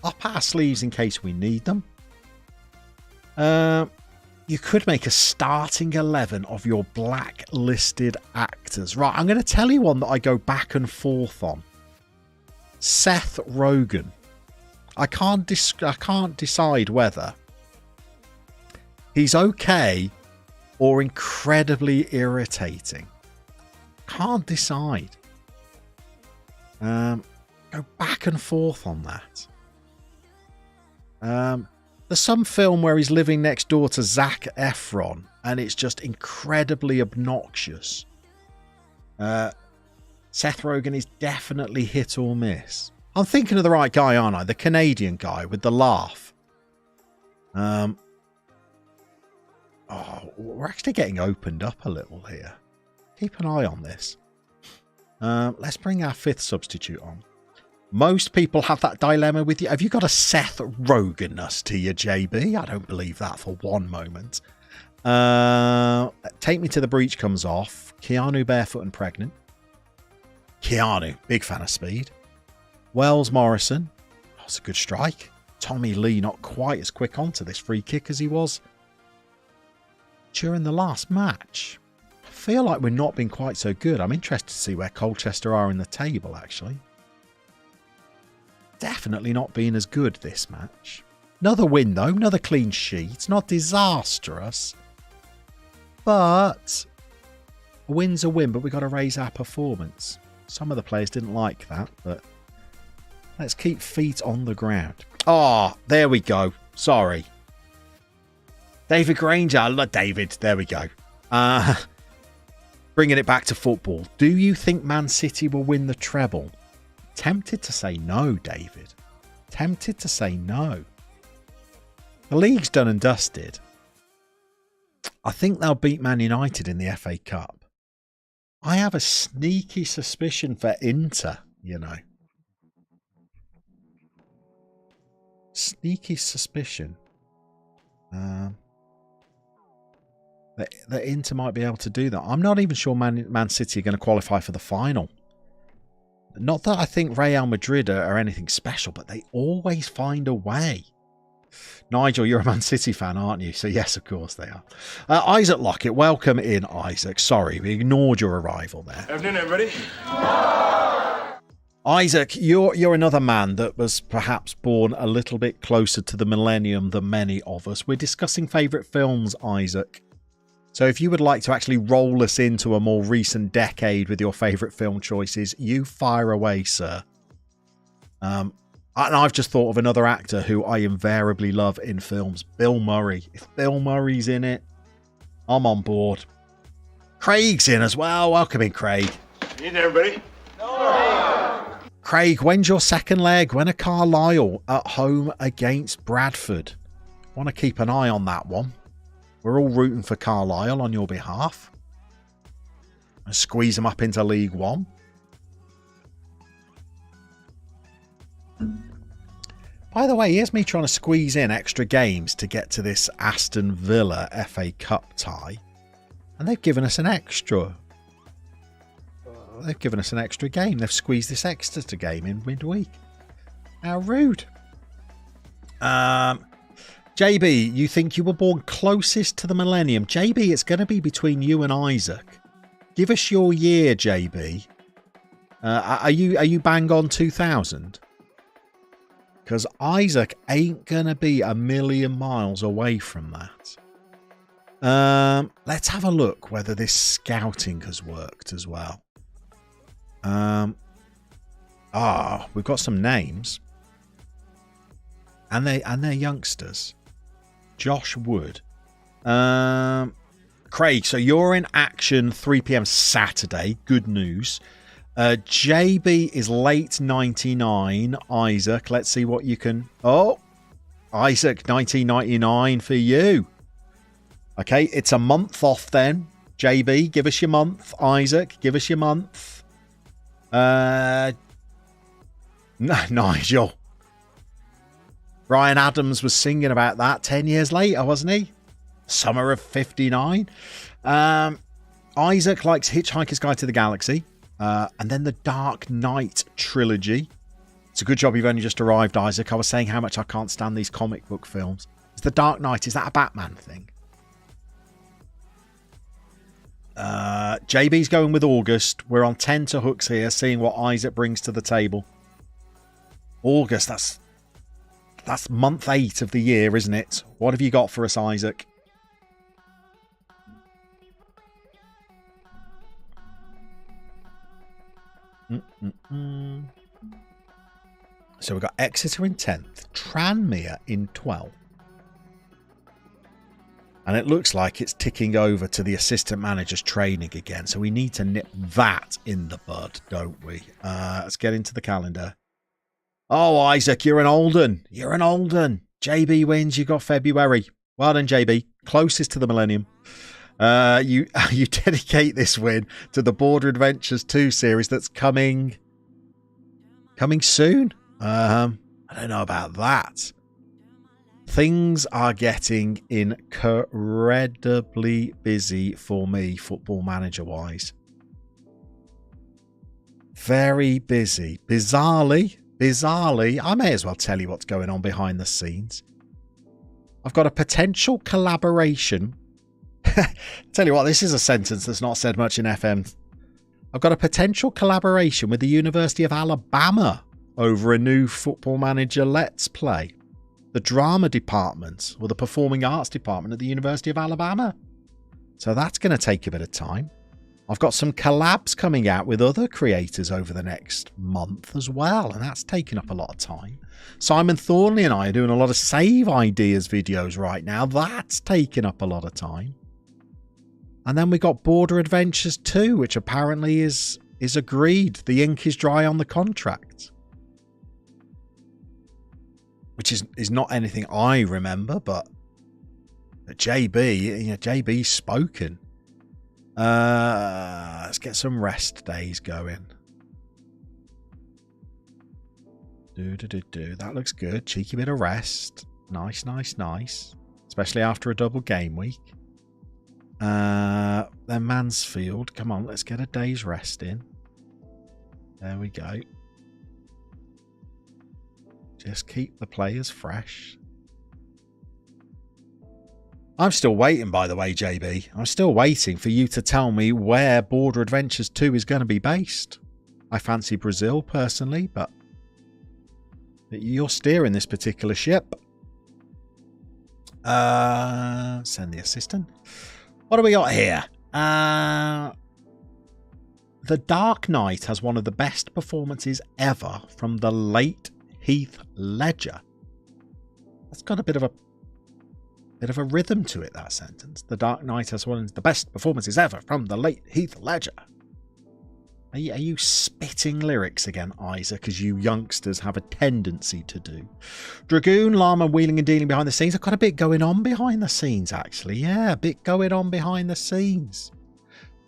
up our sleeves in case we need them. You could make a starting 11 of your blacklisted actors. Right, I'm going to tell you one that I go back and forth on. Seth Rogen. I can't decide whether he's okay or incredibly irritating. Can't decide. Go back and forth on that. There's some film where he's living next door to Zac Efron and it's just incredibly obnoxious. Seth Rogen is definitely hit or miss. I'm thinking of the right guy, aren't I? The Canadian guy with the laugh. Oh, we're actually getting opened up a little here. Keep an eye on this. Let's bring our fifth substitute on. Most people have that dilemma with you. Have you got a Seth Rogen-ness to you, JB? I don't believe that for one moment. Take Me to the Breach comes off. Keanu barefoot and pregnant. Keanu, big fan of speed. Wells Morrison. Oh, that's a good strike. Tommy Lee not quite as quick onto this free kick as he was during the last match. I feel like we're not being quite so good. I'm interested to see where Colchester are in the table, actually. Definitely not being as good this match. Another win, though. Another clean sheet. It's not disastrous. But a win's a win, but we've got to raise our performance. Some of the players didn't like that, but let's keep feet on the ground. Oh, there we go. Sorry. David Granger. David, there we go. Bringing it back to football. Do you think Man City will win the treble? Tempted to say no, David. Tempted to say no. The league's done and dusted. I think they'll beat Man United in the FA Cup. I have a sneaky suspicion for Inter, you know. Sneaky suspicion. That Inter might be able to do that. I'm not even sure Man City are going to qualify for the final. Not that I think Real Madrid are anything special, but they always find a way. Nigel, you're a Man City fan, aren't you? So yes, of course they are. Isaac Lockett, welcome in, Isaac. Sorry, we ignored your arrival there. Afternoon, everybody. Isaac, you're another man that was perhaps born a little bit closer to the millennium than many of us. We're discussing favourite films, Isaac. So if you would like to actually roll us into a more recent decade with your favourite film choices, you fire away, sir. And I've just thought of another actor who I invariably love in films, Bill Murray. If Bill Murray's in it, I'm on board. Craig's in as well. Welcome in, Craig. Evening, everybody. Craig, when's your second leg? When are Carlisle at home against Bradford? Want to keep an eye on that one. We're all rooting for Carlisle on your behalf. And squeeze them up into League One. By the way, here's me trying to squeeze in extra games to get to this Aston Villa FA Cup tie. And they've given us an extra. They've given us an extra game. They've squeezed this extra game in midweek. How rude. JB, you think you were born closest to the millennium? JB, it's going to be between you and Isaac. Give us your year, JB. Are you bang on 2000? Because Isaac ain't going to be a million miles away from that. Let's have a look whether this scouting has worked as well. We've got some names. And they're youngsters. Josh Wood. Craig, so you're in action 3 p.m. Saturday. Good news. JB is late 99. Isaac, let's see what you can... Oh, Isaac, 1999 for you. Okay, it's a month off then. JB, give us your month. Isaac, give us your month. Nigel. Brian Adams was singing about that 10 years later, wasn't he? Summer of 59. Isaac likes Hitchhiker's Guide to the Galaxy. And then the Dark Knight trilogy. It's a good job you've only just arrived, Isaac. I was saying how much I can't stand these comic book films. Is the Dark Knight, is that a Batman thing? JB's going with August. We're on 10 to hooks here, seeing what Isaac brings to the table. August, that's month 8 of the year, isn't it? What have you got for us, Isaac? So we've got Exeter in 10th, Tranmere in 12th. And it looks like it's ticking over to the assistant manager's training again. So we need to nip that in the bud, don't we? Let's get into the calendar. Oh, Isaac, you're an old un. You're an old un. JB wins. You got February. Well done, JB. Closest to the millennium. You dedicate this win to the Border Adventures 2 series that's coming soon. I don't know about that. Things are getting incredibly busy for me, Football Manager wise. Very busy. Bizarrely, I may as well tell you what's going on behind the scenes. I've got a potential collaboration. Tell you what, this is a sentence that's not said much in FM. I've got a potential collaboration with the University of Alabama over a new Football Manager Let's Play. The drama department or the performing arts department at the University of Alabama. So that's going to take a bit of time. I've got some collabs coming out with other creators over the next month as well, and that's taking up a lot of time. Simon Thornley and I are doing a lot of save ideas videos right now. That's taking up a lot of time. And then we got Border Adventures 2, which apparently is agreed. The ink is dry on the contract. Which is not anything I remember, but JB's spoken. Let's get some rest days going. That looks good. Cheeky bit of rest. Nice, nice, nice. Especially after a double game week. Then Mansfield. Come on, let's get a day's rest in. There we go. Just keep the players fresh. I'm still waiting, by the way, JB. I'm still waiting for you to tell me where Border Adventures 2 is going to be based. I fancy Brazil, personally, but you're steering this particular ship. Send the assistant. What do we got here? The Dark Knight has one of the best performances ever from the late Heath Ledger. That's got a bit of a rhythm to it, that sentence. The Dark Knight has one of the best performances ever from the late Heath Ledger. Are you spitting lyrics again, Isaac, as you youngsters have a tendency to do? Dragoon, Llama, wheeling and dealing behind the scenes. I've got a bit going on behind the scenes, actually. Yeah, a bit going on behind the scenes.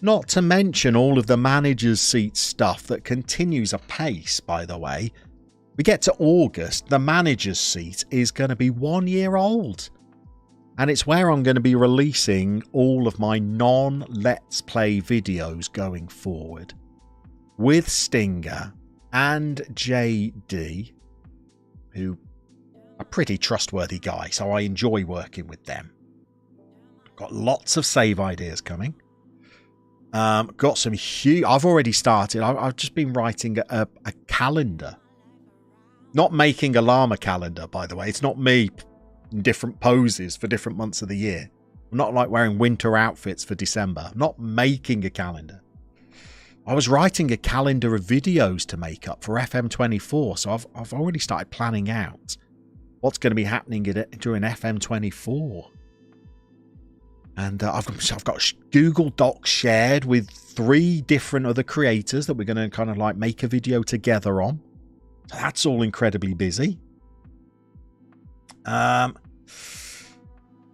Not to mention all of the manager's seat stuff that continues apace, by the way. We get to August, the manager's seat is going to be 1 year old. And it's where I'm going to be releasing all of my non-Let's Play videos going forward. With Stinger and JD, who are pretty trustworthy guys, so I enjoy working with them. Got lots of save ideas coming. Got some huge... I've already started. I've just been writing a calendar. Not making a Llama calendar, by the way. It's not me in different poses for different months of the year. I'm not like wearing winter outfits for December. I'm not making a calendar. I was writing a calendar of videos to make up for FM24, so I've already started planning out what's going to be happening during FM24. And I've got Google Docs shared with 3 different other creators that we're going to kind of like make a video together on. So that's all incredibly busy.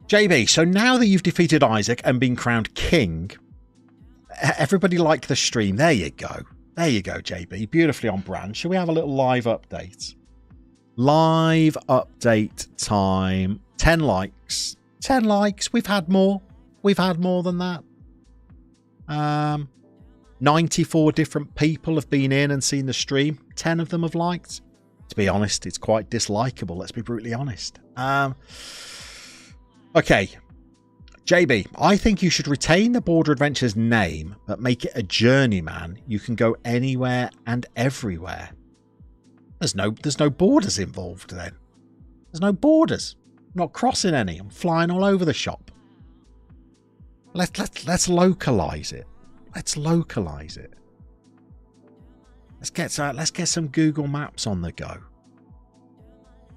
JB, so now that you've defeated Isaac and been crowned king, everybody liked the stream. There you go. There you go, JB. Beautifully on brand. Shall we have a little live update? Live update time. 10 likes. 10 likes. We've had more. We've had more than that. 94 different people have been in and seen the stream. 10 of them have liked. To be honest, it's quite dislikable. Let's be brutally honest. Okay. JB, I think you should retain the Border Adventures name, but make it a journeyman. You can go anywhere and everywhere. There's no borders involved then. There's no borders. I'm not crossing any. I'm flying all over the shop. Let's localize it. Let's localize it. Let's get some Google Maps on the go.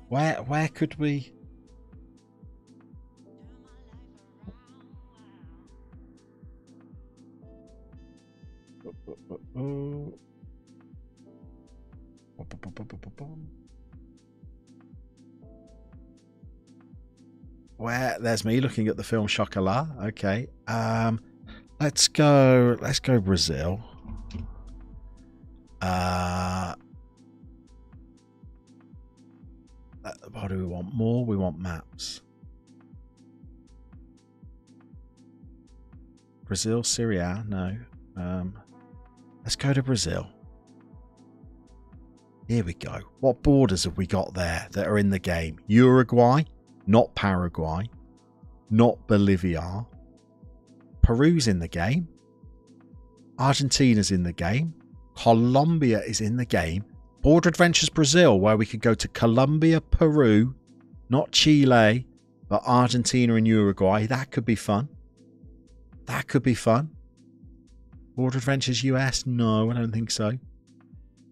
Where could we? Where? There's me looking at the film Chocolat. Okay. Let's go Brazil. What do we want? More? We want maps. Brazil, Syria? No. Let's go to Brazil. Here we go. What borders have we got there that are in the game? Uruguay, not Paraguay, not Bolivia. Peru's in the game. Argentina's in the game. Colombia is in the game. Border Adventures Brazil, where we could go to Colombia, Peru, not Chile, but Argentina and Uruguay. That could be fun. That could be fun. Border Adventures US? No, I don't think so.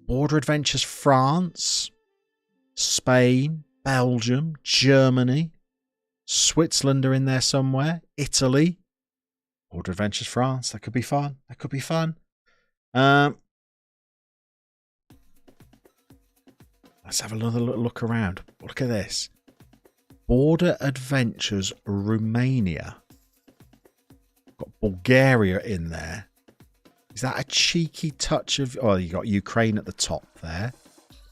Border Adventures France, Spain, Belgium, Germany, Switzerland are in there somewhere. Italy. Border Adventures France. That could be fun. That could be fun. Let's have another look around. Look at this. Border Adventures Romania. Got Bulgaria in there. Is that a cheeky touch of... Oh, you got Ukraine at the top there.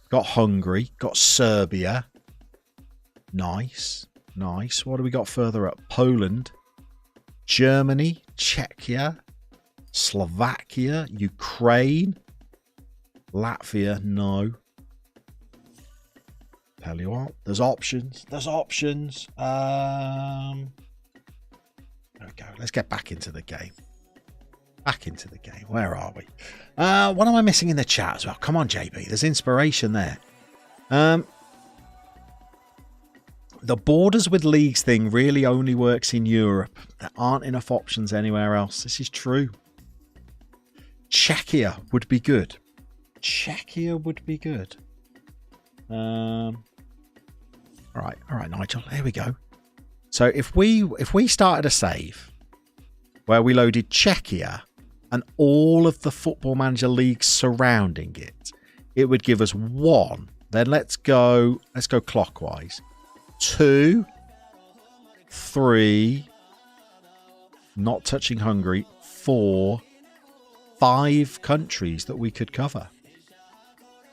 Got Hungary. Got Serbia. Nice. Nice. What do we got further up? Poland. Germany. Czechia. Slovakia. Ukraine. Latvia. No. Tell you what. There's options. There's options. There we go. Let's get back into the game. Back into the game. Where are we? What am I missing in the chat as well? Come on, JB. There's inspiration there. The borders with leagues thing really only works in Europe. There aren't enough options anywhere else. This is true. Czechia would be good. Czechia would be good. All right, Nigel. Here we go. So if we started a save where we loaded Czechia and all of the Football Manager leagues surrounding it, it would give us 1. Then let's go clockwise. 2, 3, not touching Hungary, 4, 5 countries that we could cover.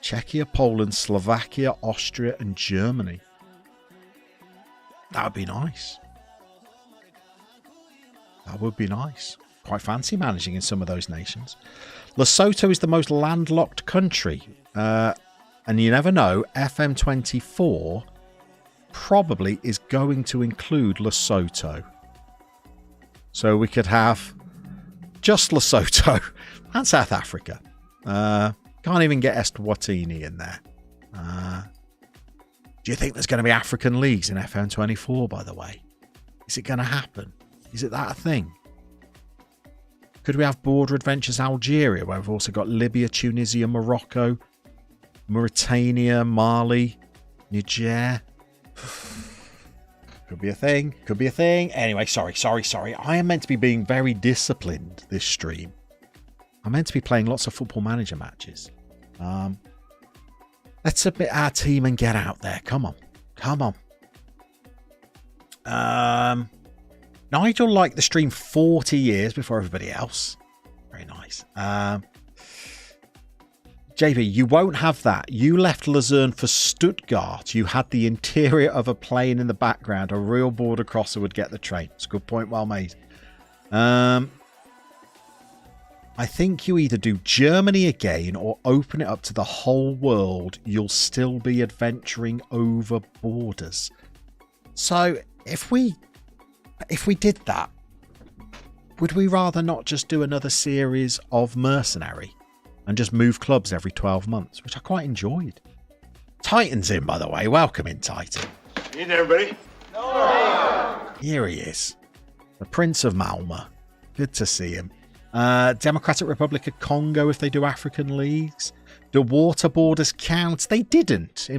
Czechia, Poland, Slovakia, Austria, and Germany. That would be nice. That would be nice. Quite fancy managing in some of those nations. Lesotho is the most landlocked country. And you never know, FM24 probably is going to include Lesotho. So we could have just Lesotho and South Africa. Can't even get Eswatini in there. Do you think there's going to be African leagues in FM24, by the way? Is it going to happen? Is it that a thing? Could we have Border Adventures Algeria, where we've also got Libya, Tunisia, Morocco, Mauritania, Mali, Niger? Could be a thing. Could be a thing. Anyway, sorry. I am meant to be being very disciplined this stream. I'm meant to be playing lots of Football Manager matches. Let's submit our team and get out there. Come on. Nigel liked the stream 40 years before everybody else. Very nice. JB, you won't have that. You left Luzerne for Stuttgart. You had the interior of a plane in the background. A real border crosser would get the train. It's a good point, well made. I think you either do Germany again or open it up to the whole world. You'll still be adventuring over borders. So if we did that, would we rather not just do another series of Mercenary and just move clubs every 12 months, which I quite enjoyed? Titan's in, by the way. Welcome in, Titan. Need everybody? No. Here he is. The Prince of Llama. Good to see him. Democratic Republic of Congo, if they do African leagues. Do water borders count? They didn't.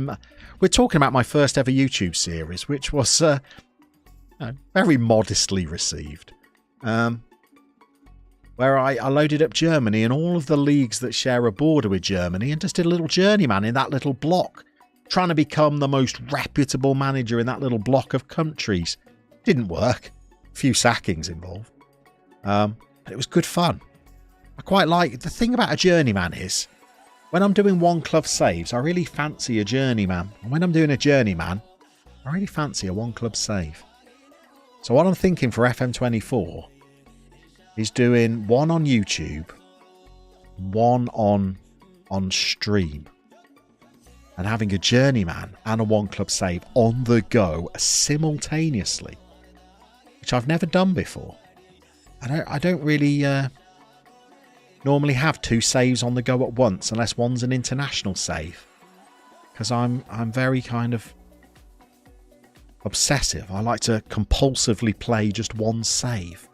We're talking about my first ever YouTube series, which was very modestly received. Where I loaded up Germany and all of the leagues that share a border with Germany and just did a little journeyman in that little block, trying to become the most reputable manager in that little block of countries. Didn't work. A few sackings involved. But it was good fun. I quite like... The thing about a journeyman is, when I'm doing one club saves, I really fancy a journeyman. And when I'm doing a journeyman, I really fancy a one club save. So what I'm thinking for FM24 is doing one on YouTube, one on stream, and having a journeyman and a one club save on the go simultaneously, which I've never done before. I don't really normally have 2 saves on the go at once unless one's an international save, because I'm very kind of obsessive. I like to compulsively play just one save.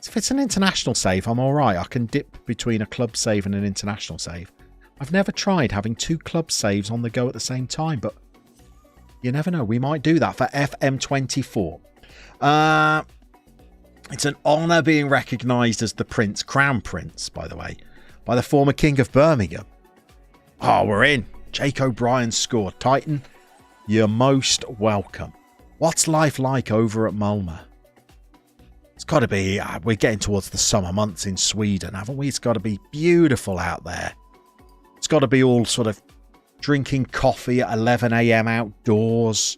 If it's an international save, I'm all right. I can dip between a club save and an international save. I've never tried having 2 club saves on the go at the same time, but you never know. We might do that for FM24. It's an honour being recognised as the Crown Prince, by the way, by the former King of Birmingham. Oh, we're in. Jake O'Brien scored. Titan, you're most welcome. What's life like over at Mulmer? It's got to be, we're getting towards the summer months in Sweden, haven't we? It's got to be beautiful out there. It's got to be all sort of drinking coffee at 11 a.m. outdoors.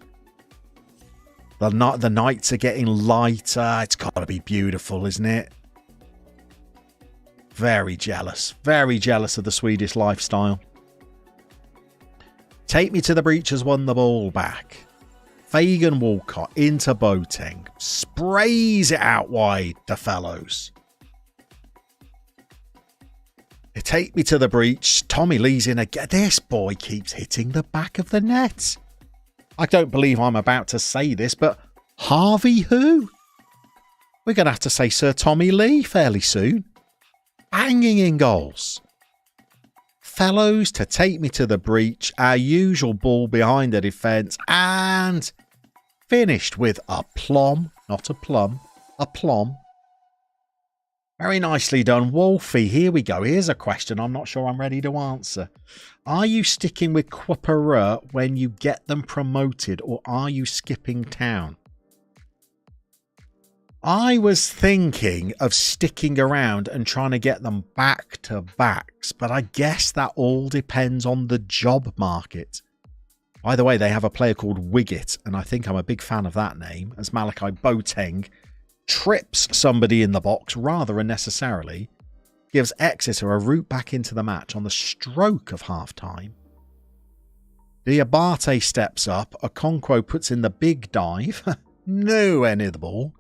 The nights are getting lighter. It's got to be beautiful, isn't it? Very jealous. Very jealous of the Swedish lifestyle. Take Me to the Breach has won the ball back. Fagan Walcott into Boateng. Sprays it out wide to Fellows. Take Me to the Breach. Tommy Lee's in again. This boy keeps hitting the back of the net. I don't believe I'm about to say this, but Harvey who? We're going to have to say Sir Tommy Lee fairly soon. Banging in goals. Fellows to Take Me to the Breach. Our usual ball behind the defence. And finished with a plum. Not a plum. A plum. Very nicely done. Wolfie, here we go. Here's a question I'm not sure I'm ready to answer. Are you sticking with Quipera when you get them promoted, or are you skipping town? I was thinking of sticking around and trying to get them back to backs, but I guess that all depends on the job market. By the way, they have a player called Wiggett, and I think I'm a big fan of that name, as Malachi Boateng trips somebody in the box rather unnecessarily, gives Exeter a route back into the match on the stroke of half-time. Diabate steps up, Okonkwo puts in the big dive, no end of the ball,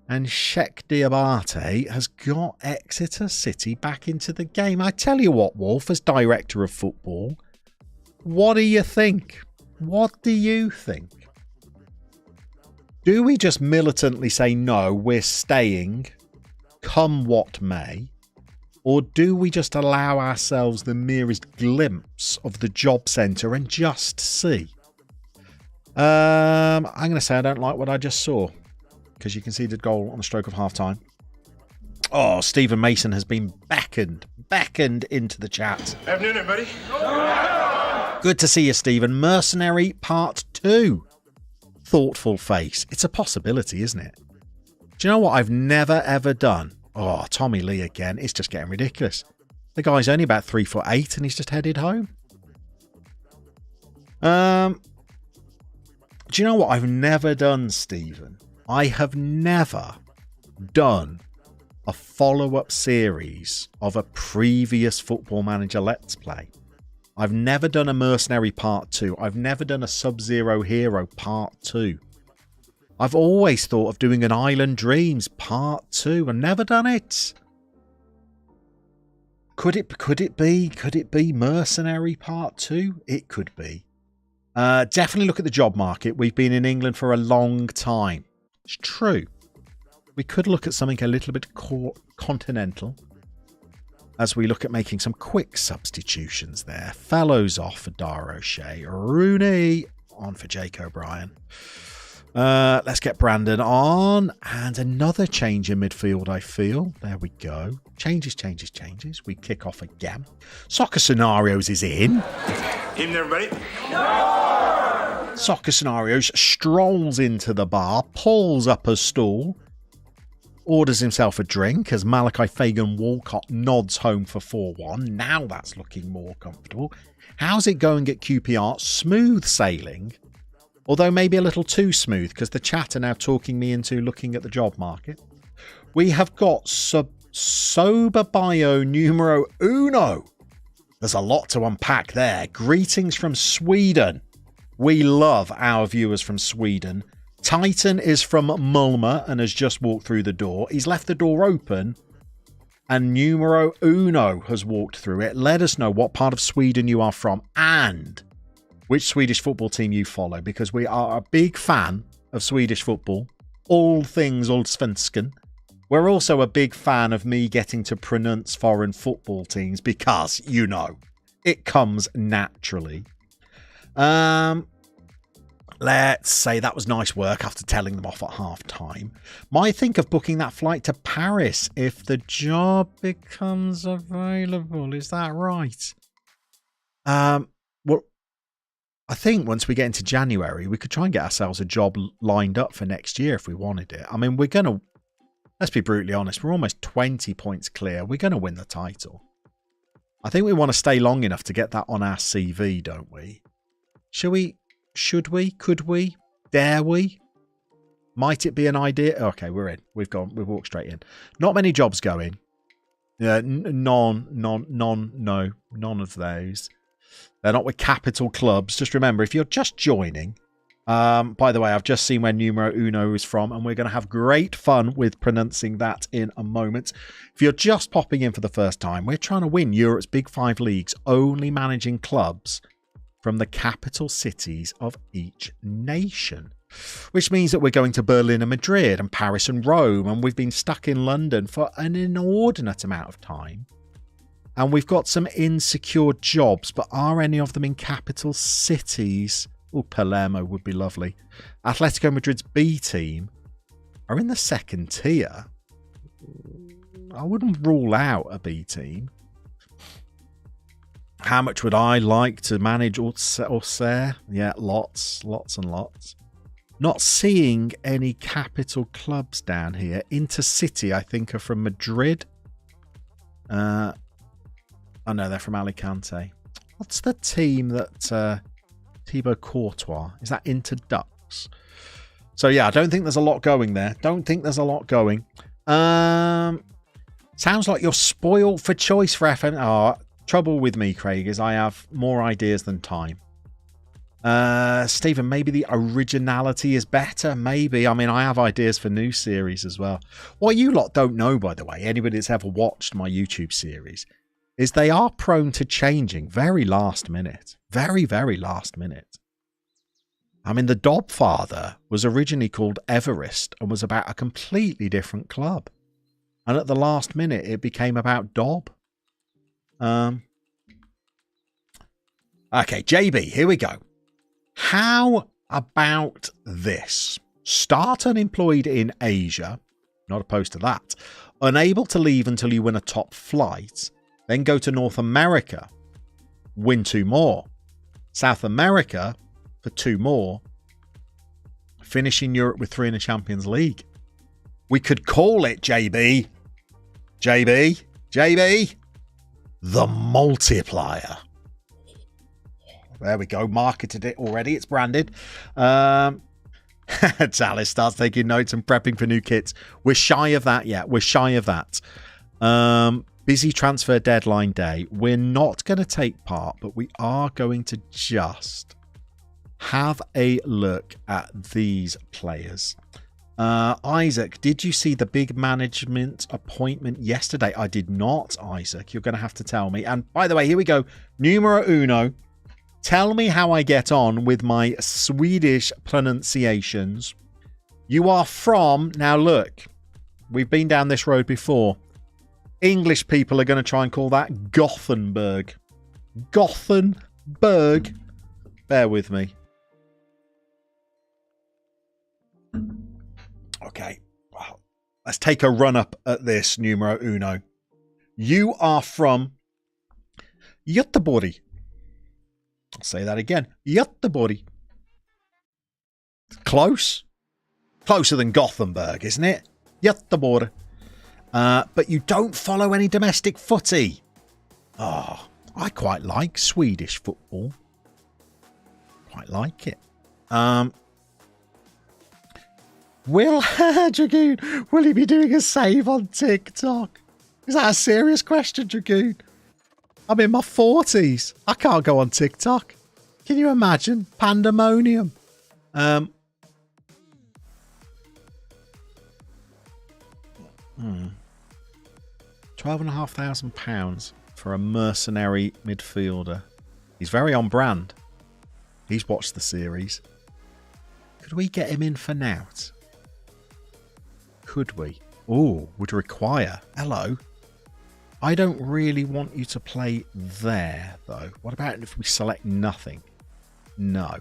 and Sheikh Diabate has got Exeter City back into the game. I tell you what, Wolf, as director of football, what do you think? What do you think? Do we just militantly say, no, we're staying, come what may? Or do we just allow ourselves the merest glimpse of the job centre and just see? I'm going to say I don't like what I just saw, because you conceded goal on the stroke of half-time. Oh, Stephen Mason has been beckoned into the chat. Afternoon, everybody. Good to see you, Stephen. Mercenary Part 2. Thoughtful face. It's a possibility, isn't it? Do you know what I've never ever done? Oh, Tommy Lee again. It's just getting ridiculous. The guy's only about 3'8" and he's just headed home. Do you know what I've never done, Stephen? I have never done a follow-up series of a previous Football Manager Let's Play. I've never done a Mercenary Part 2. I've never done a Sub-Zero Hero Part 2. I've always thought of doing an Island Dreams Part 2 and never done it. Could it be Mercenary Part 2? It could be. Definitely look at the job market. We've been in England for a long time. It's true. We could look at something a little bit continental, as we look at making some quick substitutions there. Fellows off for Dar O'Shea. Rooney on for Jake O'Brien. Let's get Brandon on. And another change in midfield, I feel. There we go. Changes. We kick off again. Soccer Scenarios is in. Evening, everybody. Soccer Scenarios strolls into the bar, pulls up a stool, orders himself a drink as Malachi Fagan Walcott nods home for 4-1. Now that's looking more comfortable. How's it going at QPR? Smooth sailing. Although maybe a little too smooth, because the chat are now talking me into looking at the job market. We have got Sober Bio numero uno. There's a lot to unpack there. Greetings from Sweden. We love our viewers from Sweden. Titan is from Mulma and has just walked through the door. He's left the door open and numero uno has walked through it. Let us know what part of Sweden you are from and which Swedish football team you follow, because we are a big fan of Swedish football. All things Allsvenskan. We're also a big fan of me getting to pronounce foreign football teams because, you know, it comes naturally. Let's say that was nice work after telling them off at half time. Might think of booking that flight to Paris if the job becomes available. Is that right? Well, I think once we get into January, we could try and get ourselves a job lined up for next year if we wanted it. I mean, we're going to, let's be brutally honest, we're almost 20 points clear. We're going to win the title. I think we want to stay long enough to get that on our CV, don't we? Shall we? Should we? Could we? Dare we? Might it be an idea? Okay, we're in. We've walked straight in. Not many jobs going. None of those. They're not with capital clubs. Just remember, if you're just joining, by the way, I've just seen where numero uno is from, and we're going to have great fun with pronouncing that in a moment. If you're just popping in for the first time, we're trying to win Europe's Big Five leagues, only managing clubs from the capital cities of each nation, which means that we're going to Berlin and Madrid and Paris and Rome, and we've been stuck in London for an inordinate amount of time. And we've got some insecure jobs, but are any of them in capital cities? Oh, Palermo would be lovely. Atletico Madrid's B team are in the second tier. I wouldn't rule out a B team. How much would I like to manage Auxerre? Yeah, lots and lots. Not seeing any capital clubs down here. Intercity, I think, are from Madrid. Oh no, they're from Alicante. What's the team that Thibaut Courtois? Is that Inter Ducks? So yeah, I don't think there's a lot going there. Sounds like you're spoiled for choice for FN. Oh, trouble with me, Craig, is I have more ideas than time. Stephen, maybe the originality is better. Maybe. I mean, I have ideas for new series as well. What you lot don't know, by the way, anybody that's ever watched my YouTube series, is they are prone to changing very last minute. Very, very last minute. I mean, the Dobfather was originally called Everest and was about a completely different club. And at the last minute, it became about Dob. Okay, JB, here we go. How about this? Start unemployed in Asia. Not opposed to that. Unable to leave until you win a top flight. Then go to North America. Win 2 more. South America for 2 more. Finish in Europe with 3 in a Champions League. We could call it, JB. The multiplier. There we go. Marketed it already. It's branded. Alice starts taking notes and prepping for new kits. We're shy of that yet. Busy transfer deadline day. We're not going to take part, but we are going to just have a look at these players. Isaac, did you see the big management appointment yesterday? I did not, Isaac. You're going to have to tell me. And by the way, here we go. Numero uno. Tell me how I get on with my Swedish pronunciations. You are from... Now look, we've been down this road before. English people are going to try and call that Gothenburg. Gothenburg. Bear with me. Okay. Well, let's take a run up at this, numero uno. You are from Göteborg. I'll say that again. Göteborg. Close. Closer than Gothenburg, isn't it? Göteborg. But you don't follow any domestic footy. Oh, I quite like Swedish football. Quite like it. Will Dragoon, will he be doing a save on TikTok? Is that a serious question, Dragoon? I'm in my 40s. I can't go on TikTok. Can you imagine? Pandemonium. 12,500 pounds for a mercenary midfielder. He's very on brand. He's watched the series. Could we get him in for Nout? Could we? Oh, would require. Hello. I don't really want you to play there, though. What about if we select nothing? No.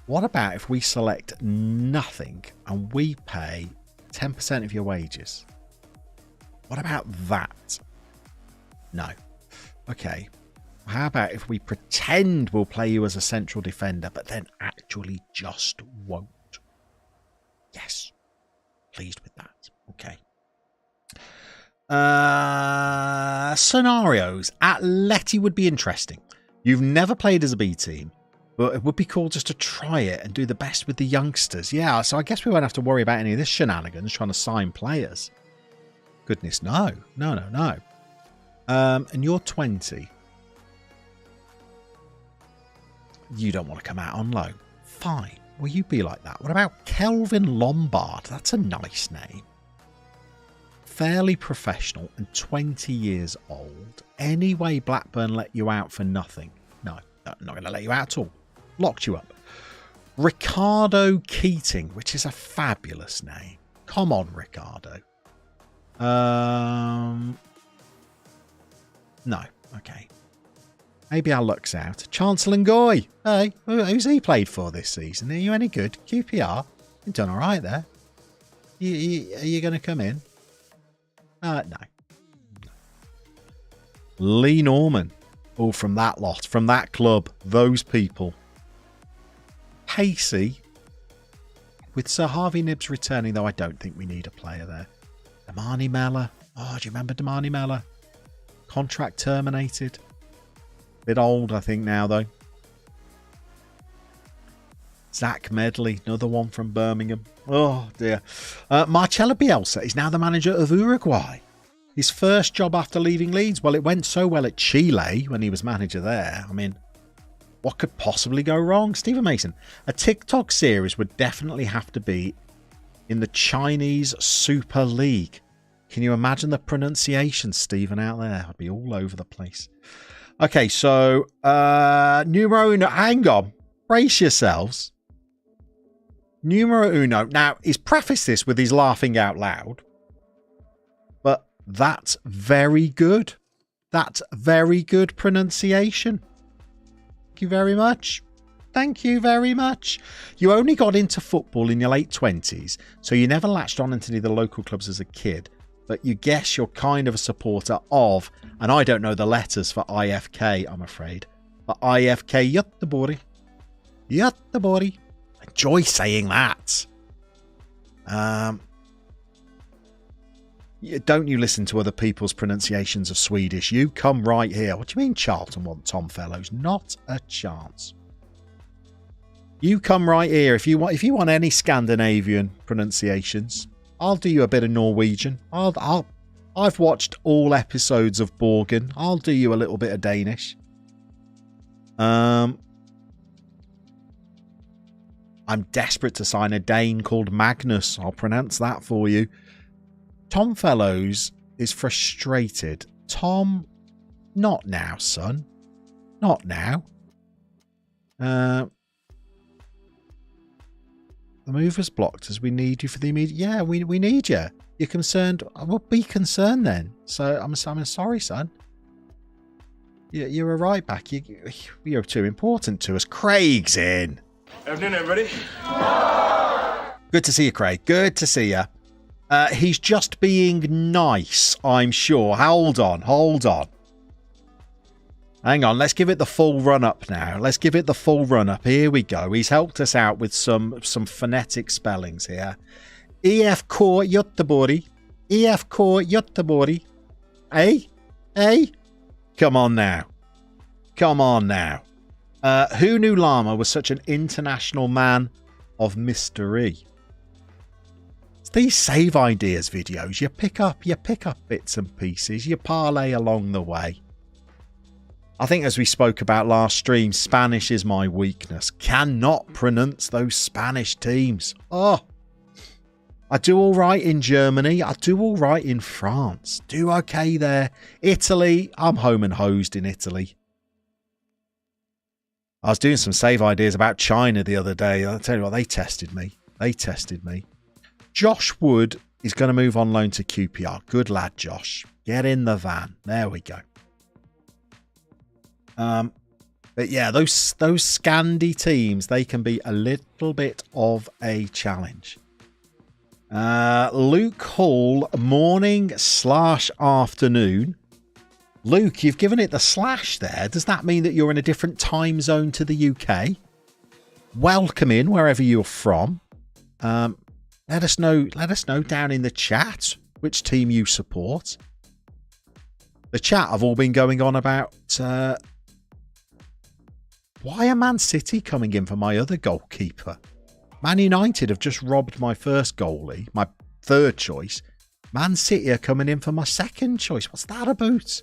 What about if we select nothing and we pay 10% of your wages? What about that? No. Okay. How about if we pretend we'll play you as a central defender, but then actually just won't? Yes. Pleased with that. Okay. Scenarios. Atleti would be interesting. You've never played as a B team, but it would be cool just to try it and do the best with the youngsters. Yeah, so I guess we won't have to worry about any of this shenanigans trying to sign players. Goodness, no. No. And you're 20. You don't want to come out on loan. Fine. Will you be like that? What about Kelvin Lombard? That's a nice name. Fairly professional and 20 years old. Anyway, Blackburn let you out for nothing. No, not going to let you out at all. Locked you up. Ricardo Keating, which is a fabulous name. Come on, Ricardo. No. Okay. Maybe our luck's out. Chancellor Ngoy. Hey, who's he played for this season? Are you any good? QPR? You've done all right there. Are you going to come in? No. Lee Norman. All from that lot. From that club. Those people. Pacey. With Sir Harvey Nibbs returning, though, I don't think we need a player there. Damani Mella. Oh, do you remember Damani Mella? Contract terminated. Bit old, I think, now, though. Zach Medley, another one from Birmingham. Oh, dear. Marcelo Bielsa is now the manager of Uruguay. His first job after leaving Leeds. Well, it went so well at Chile when he was manager there. I mean, what could possibly go wrong? Stephen Mason, a TikTok series would definitely have to be in the Chinese Super League. Can you imagine the pronunciation, Stephen, out there? I'd be all over the place. Okay, so numero uno. Hang on. Brace yourselves. Numero uno. Now, he's prefaced this with his laughing out loud. But that's very good. That's very good pronunciation. Thank you very much. Thank you very much. You only got into football in your late 20s, so you never latched on into the local clubs as a kid. But you guess you're kind of a supporter of, and I don't know the letters for IFK, I'm afraid. But IFK Göteborg. Göteborg. Enjoy saying that. Don't you listen to other people's pronunciations of Swedish. You come right here. What do you mean Charlton want Tom Fellows? Not a chance. You come right here. If you want any Scandinavian pronunciations, I'll do you a bit of Norwegian. I've watched all episodes of Borgen. I'll do you a little bit of Danish. I'm desperate to sign a Dane called Magnus. I'll pronounce that for you. Tom Fellows is frustrated. Tom, not now, son. Not now. The move was blocked as we need you for the immediate... Yeah, we need you. You're concerned? Well, be concerned then. So I'm sorry, son. You're a right back. You're too important to us. Craig's in. Afternoon, everybody. Good to see you, Craig. Good to see you. He's just being nice, I'm sure. Hold on. Hang on, let's give it the full run-up now. Let's give it the full run-up. Here we go. He's helped us out with some phonetic spellings here. IFK Göteborg. IFK Göteborg. Eh? Come on now. Who knew Llama was such an international man of mystery? It's these save ideas videos. You pick up bits and pieces. You parlay along the way. I think as we spoke about last stream, Spanish is my weakness. Cannot pronounce those Spanish teams. Oh, I do all right in Germany. I do all right in France. Do okay there. Italy, I'm home and hosed in Italy. I was doing some save ideas about China the other day. I'll tell you what, they tested me. Josh Wood is going to move on loan to QPR. Good lad, Josh. Get in the van. There we go. But yeah, those Scandi teams, they can be a little bit of a challenge. Luke Hall, morning/afternoon. Luke, you've given it the slash there. Does that mean that you're in a different time zone to the UK? Welcome in wherever you're from. Let us know down in the chat which team you support. The chat have all been going on about why are Man City coming in for my other goalkeeper? Man United have just robbed my first goalie, my third choice. Man City are coming in for my second choice. What's that about?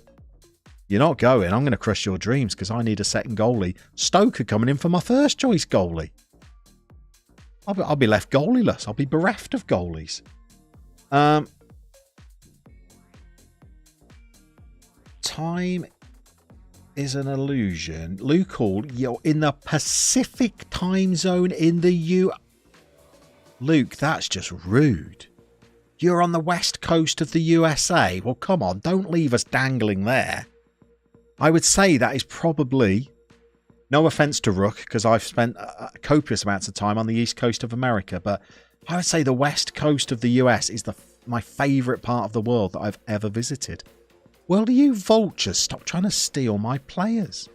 You're not going. I'm going to crush your dreams because I need a second goalie. Stoke are coming in for my first choice goalie. I'll be left goalieless. I'll be bereft of goalies. Time is an illusion. Luke Hall, you're in the Pacific time zone in the U. Luke, that's just rude. You're on the west coast of the USA. Well, come on, don't leave us dangling there. I would say that is probably, no offence to Rook, because I've spent copious amounts of time on the east coast of America, but I would say the west coast of the US is my favourite part of the world that I've ever visited. Well, you vultures, stop trying to steal my players.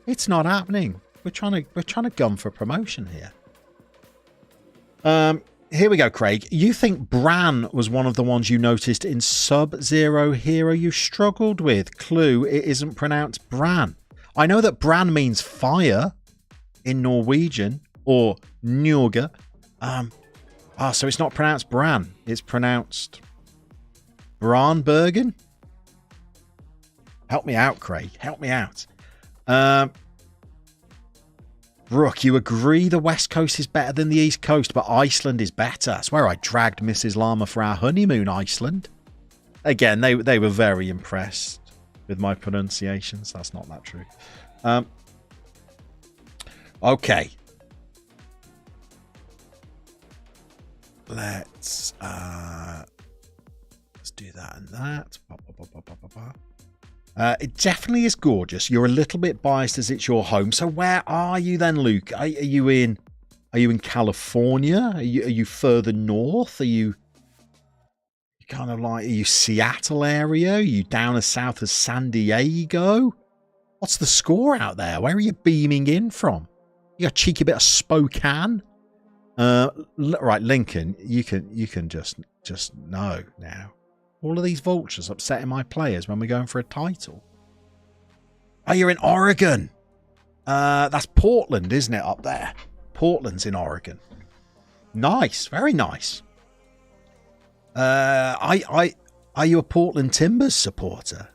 It's not happening. We're trying to gun for promotion here. Here we go, Craig. You think Bran was one of the ones you noticed in Sub-Zero Hero you struggled with? Clue, it isn't pronounced Bran. I know that Bran means fire in Norwegian, or Njorge. So it's not pronounced Bran. It's pronounced Branbergen. Help me out, Craig. Help me out. Rook, you agree the West Coast is better than the East Coast, but Iceland is better. I swear I dragged Mrs. Llama for our honeymoon, Iceland. Again, they were very impressed with my pronunciations. That's not that true. Okay. Let's do that and that. It definitely is gorgeous. You're a little bit biased as it's your home. So where are you then, Luke? Are you in California? Are you further north? Are you kind of like, are you Seattle area? Are you down as south as San Diego? What's the score out there? Where are you beaming in from? You got a cheeky bit of Spokane? Right, Lincoln, you can just know now. All of these vultures upsetting my players when we're going for a title. Oh, you're in Oregon. That's Portland, isn't it, up there? Portland's in Oregon. Nice, very nice. Are you a Portland Timbers supporter?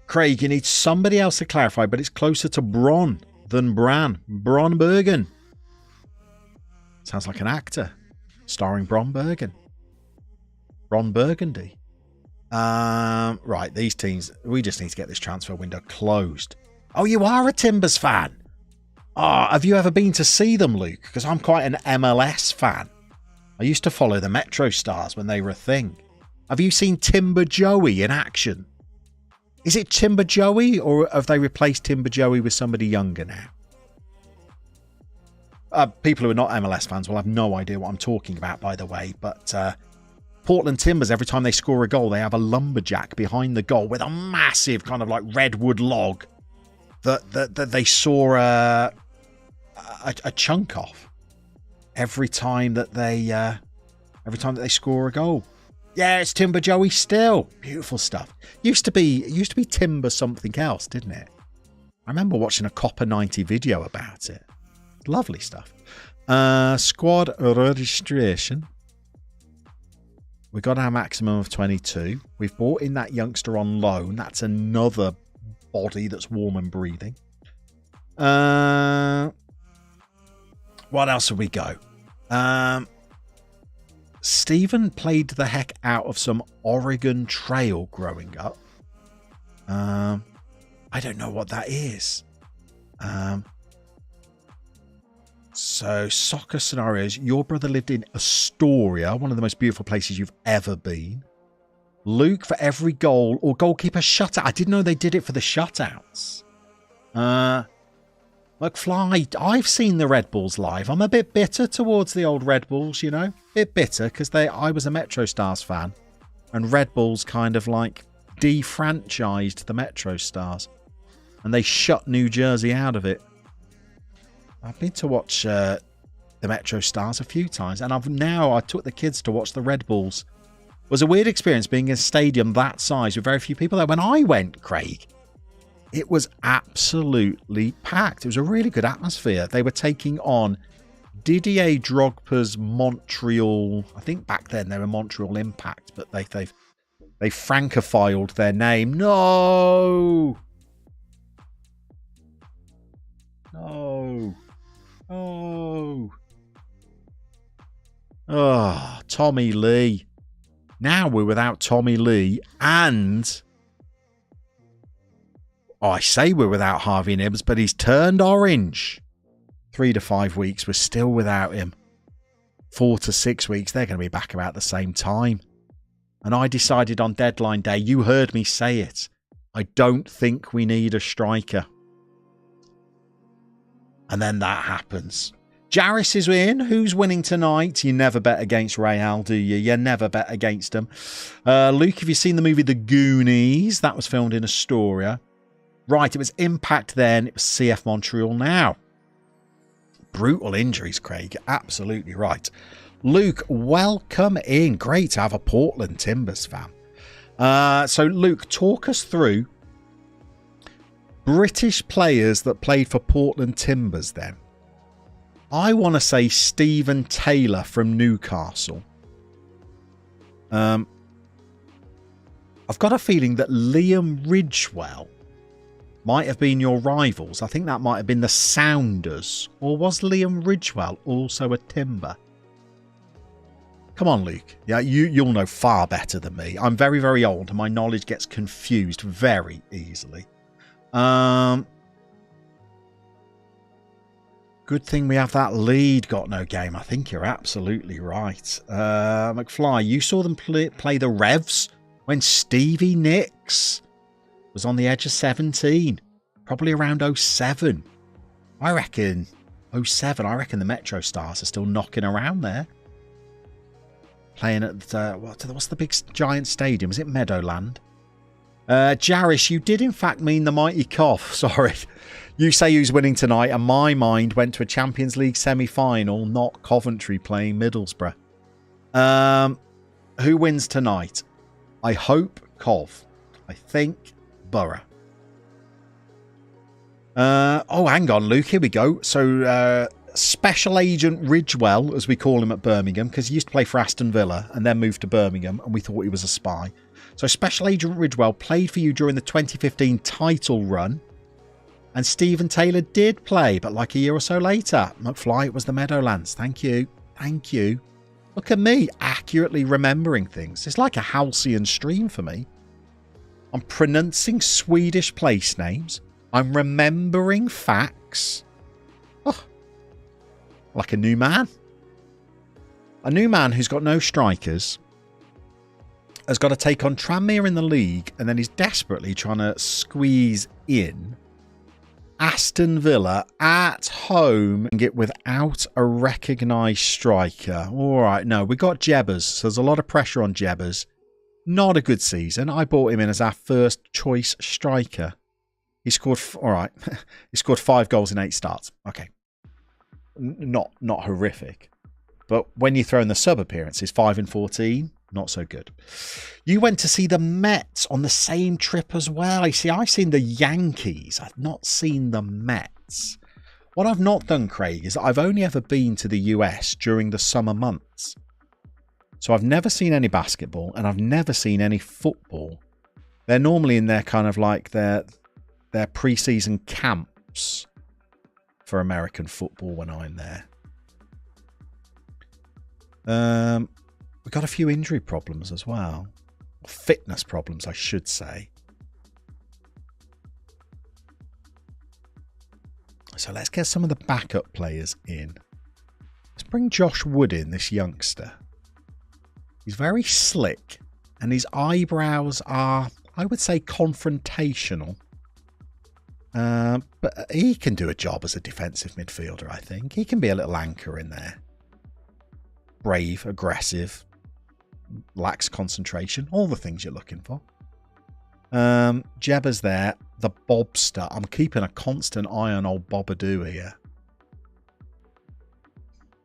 Craig, you need somebody else to clarify, but it's closer to Bron than Bran. Bronbergen. Sounds like an actor. Starring Bron Burgundy. Right, these teams, we just need to get this transfer window closed. Oh, you are a Timbers fan. Have you ever been to see them, Luke? Because I'm quite an MLS fan. I used to follow the Metro Stars when they were a thing. Have you seen Timber Joey in action? Is it Timber Joey, or have they replaced Timber Joey with somebody younger now? People who are not MLS fans will have no idea what I'm talking about, by the way. But Portland Timbers, every time they score a goal, they have a lumberjack behind the goal with a massive kind of like redwood log that they saw a chunk off every time that they score a goal. Yeah, it's Timber Joey still. Beautiful stuff. Used to be Timber something else, didn't it? I remember watching a Copper 90 video about it. Lovely stuff. Squad registration. We got our maximum of 22. We've brought in that youngster on loan. That's another body that's warm and breathing. What else have we go? Stephen played the heck out of some Oregon Trail growing up. I don't know what that is. So, soccer scenarios. Your brother lived in Astoria, one of the most beautiful places you've ever been. Luke, for every goal or goalkeeper shutout. I didn't know they did it for the shutouts. McFly, I've seen the Red Bulls live. I'm a bit bitter towards the old Red Bulls, you know. Bit bitter because I was a Metro Stars fan. And Red Bull's kind of like defranchised the Metro Stars. And they shut New Jersey out of it. I've been to watch the Metro Stars a few times. And I took the kids to watch the Red Bulls. It was a weird experience being in a stadium that size with very few people there. When I went, Craig, it was absolutely packed. It was a really good atmosphere. They were taking on Didier Drogba's Montreal. I think back then they were Montreal Impact, but they francophiled their name. No. Oh, Tommy Lee. Now we're without Tommy Lee and I say we're without Harvey Nibbs, but he's turned orange. 3 to 5 weeks, we're still without him. 4 to 6 weeks, they're going to be back about the same time. And I decided on deadline day, you heard me say it, I don't think we need a striker. And then that happens. Jarris is in. Who's winning tonight? You never bet against Real, do you? You never bet against them. Luke, have you seen the movie The Goonies? That was filmed in Astoria. Right, it was Impact then. It was CF Montreal now. Brutal injuries, Craig. Absolutely right. Luke, welcome in. Great to have a Portland Timbers fan. So, Luke, talk us through British players that played for Portland Timbers then. I want to say Stephen Taylor from Newcastle. I've got a feeling that Liam Ridgewell might have been your rivals. I think that might have been the Sounders. Or was Liam Ridgewell also a Timber? Come on, Luke. Yeah, you'll know far better than me. I'm very, very old and my knowledge gets confused very easily. Good thing we have that lead. Got no game. I think you're absolutely right. McFly, you saw them play the Revs when Stevie Nicks was on the edge of 17. Probably around 07. I reckon 07. I reckon the Metro Stars are still knocking around there. Playing at what's the big giant stadium? Is it Meadowland? Jarris, you did in fact mean the mighty cough. Sorry. You say who's winning tonight, and my mind went to a Champions League semi-final, not Coventry playing Middlesbrough. Who wins tonight? I hope Cov. I think Borough. Oh, hang on, Luke. Here we go. So, Special Agent Ridgewell, as we call him at Birmingham, because he used to play for Aston Villa and then moved to Birmingham, and we thought he was a spy. So, Special Agent Ridgewell played for you during the 2015 title run. And Stephen Taylor did play, but like a year or so later. McFly, it was the Meadowlands. Thank you. Thank you. Look at me, accurately remembering things. It's like a halcyon stream for me. I'm pronouncing Swedish place names. I'm remembering facts. Oh, like a new man. A new man who's got no strikers. Has got to take on Tranmere in the league. And then he's desperately trying to squeeze in Aston Villa at home and get without a recognised striker. All right, no, we got Jebbers. So there's a lot of pressure on Jebbers. Not a good season. I brought him in as our first choice striker. He scored, all right, he scored 5 goals in 8 starts. Okay. Not horrific. But when you throw in the sub appearances, 5 and 14, not so good. You went to see the Mets on the same trip as well. I see, I've seen the Yankees. I've not seen the Mets. What I've not done, Craig, is I've only ever been to the US during the summer months. So I've never seen any basketball and I've never seen any football. They're normally in their kind of like their pre-season camps for American football when I'm there. We've got a few injury problems as well. Fitness problems, I should say. So let's get some of the backup players in. Let's bring Josh Wood in, this youngster. He's very slick and his eyebrows are, I would say, confrontational. But he can do a job as a defensive midfielder, I think. He can be a little anchor in there. Brave, aggressive. lacks concentration. All the things you're looking for. Jebba's there. The Bobster. I'm keeping a constant eye on old Bobadoo here.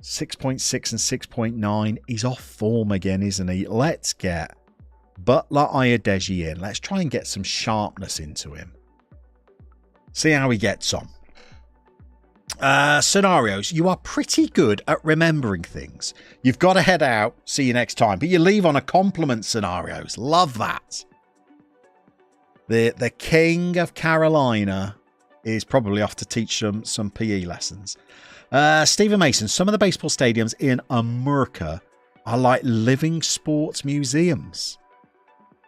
6.6 and 6.9. He's off form again, isn't he? Let's get Butler Ayadeji in. Let's try and get some sharpness into him. See how he gets on. Scenarios. You are pretty good at remembering things. You've got to head out. See you next time. But you leave on a compliment, Scenarios. Love that. The King of Carolina is probably off to teach them some PE lessons. Stephen Mason, some of the baseball stadiums in America are like living sports museums.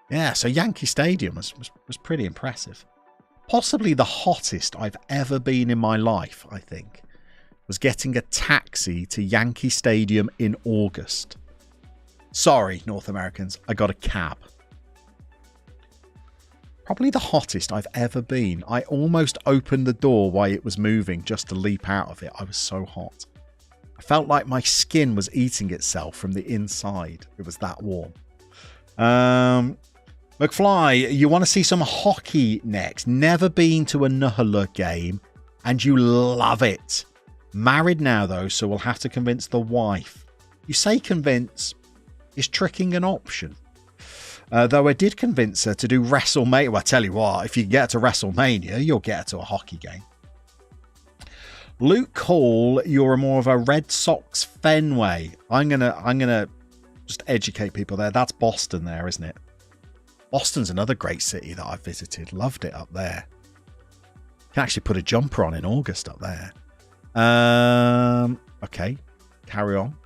Yeah, so Yankee Stadium was pretty impressive. Possibly the hottest I've ever been in my life, I think, was getting a taxi to Yankee Stadium in August. Sorry, North Americans, I got a cab. Probably the hottest I've ever been. I almost opened the door while it was moving just to leap out of it. I was so hot. I felt like my skin was eating itself from the inside. It was that warm. McFly, you want to see some hockey next. Never been to a Nuhla game and you love it. Married now though, so we'll have to convince the wife. You say convince. Is tricking an option? Though I did convince her to do WrestleMania. Well, I tell you what, if you get to WrestleMania, you'll get her to a hockey game. Luke Hall, you're more of a Red Sox Fenway. I'm gonna just educate people there. That's Boston there, isn't it? Boston's another great city that I've visited. Loved it up there. You can actually put a jumper on in August up there. Okay, carry on.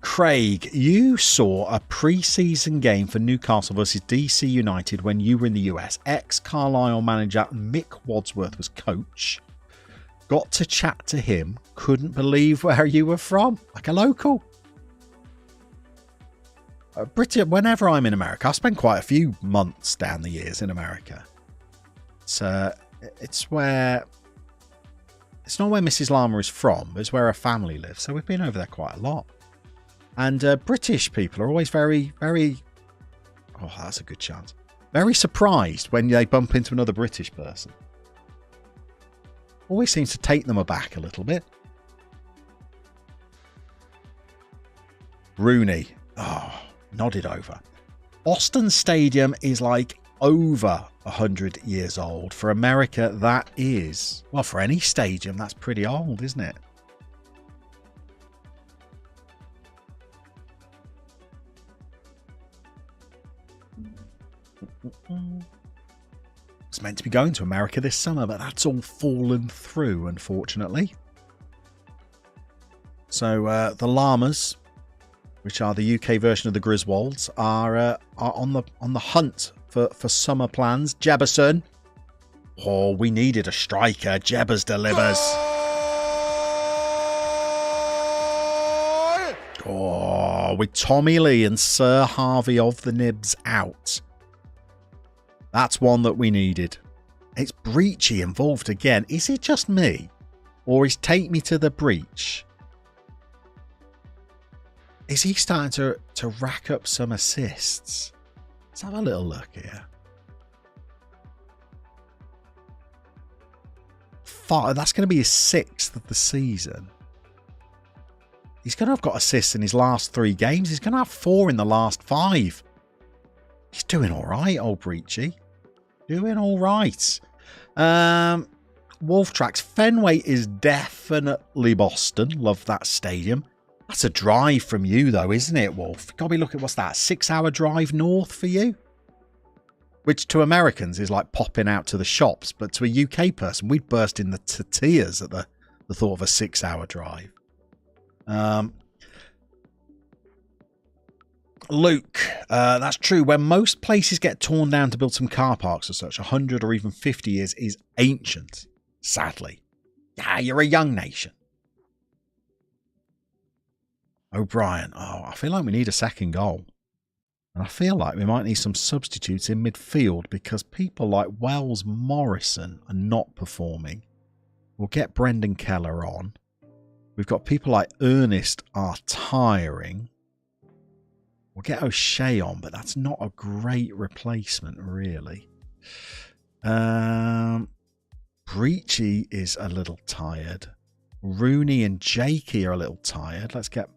Craig, you saw a pre-season game for Newcastle versus DC United when you were in the US. Ex-Carlisle manager Mick Wadsworth was coach. Got to chat to him. Couldn't believe where you were from. Like a local. Whenever I'm in America, I spend quite a few months down the years in America. It's where... It's not where Mrs. Llama is from, but it's where her family lives. So we've been over there quite a lot. And British people are always very, very... Oh, that's a good chance. Very surprised when they bump into another British person. Always seems to take them aback a little bit. Rooney. Oh, nodded over. Boston Stadium is like over 100 years old. For America, that is... Well, for any stadium, that's pretty old, isn't it? Was meant to be going to America this summer, but that's all fallen through, unfortunately. So the Llamas, which are the UK version of the Griswolds, are on the hunt for summer plans. Jebberson. Oh, we needed a striker. Jebbers delivers. Oh, with Tommy Lee and Sir Harvey of the Nibs out. That's one that we needed. It's Breachy involved again. Is it just me? Or is Take Me to the Breach? Is he starting to rack up some assists? Let's have a little look here. That's going to be his 6th of the season. He's going to have got assists in his last 3 games. He's going to have 4 in the last 5. He's doing all right, old Breachy. Doing all right. Wolf Tracks. Fenway is definitely Boston. Love that stadium. That's a drive from you, though, isn't it, Wolf? Got to be looking, what's that, 6-hour drive north for you? Which to Americans is like popping out to the shops, but to a UK person, we'd burst in the tears at the thought of a 6-hour drive. Luke, that's true. When most places get torn down to build some car parks or such, 100 or even 50 years is ancient, sadly. Yeah, you're a young nation. O'Brien, I feel like we need a second goal. And I feel like we might need some substitutes in midfield because people like Wells Morrison are not performing. We'll get Brendan Keller on. We've got people like Ernest are tiring. We'll get O'Shea on, but that's not a great replacement, really. Breachy is a little tired. Rooney and Jakey are a little tired. Let's get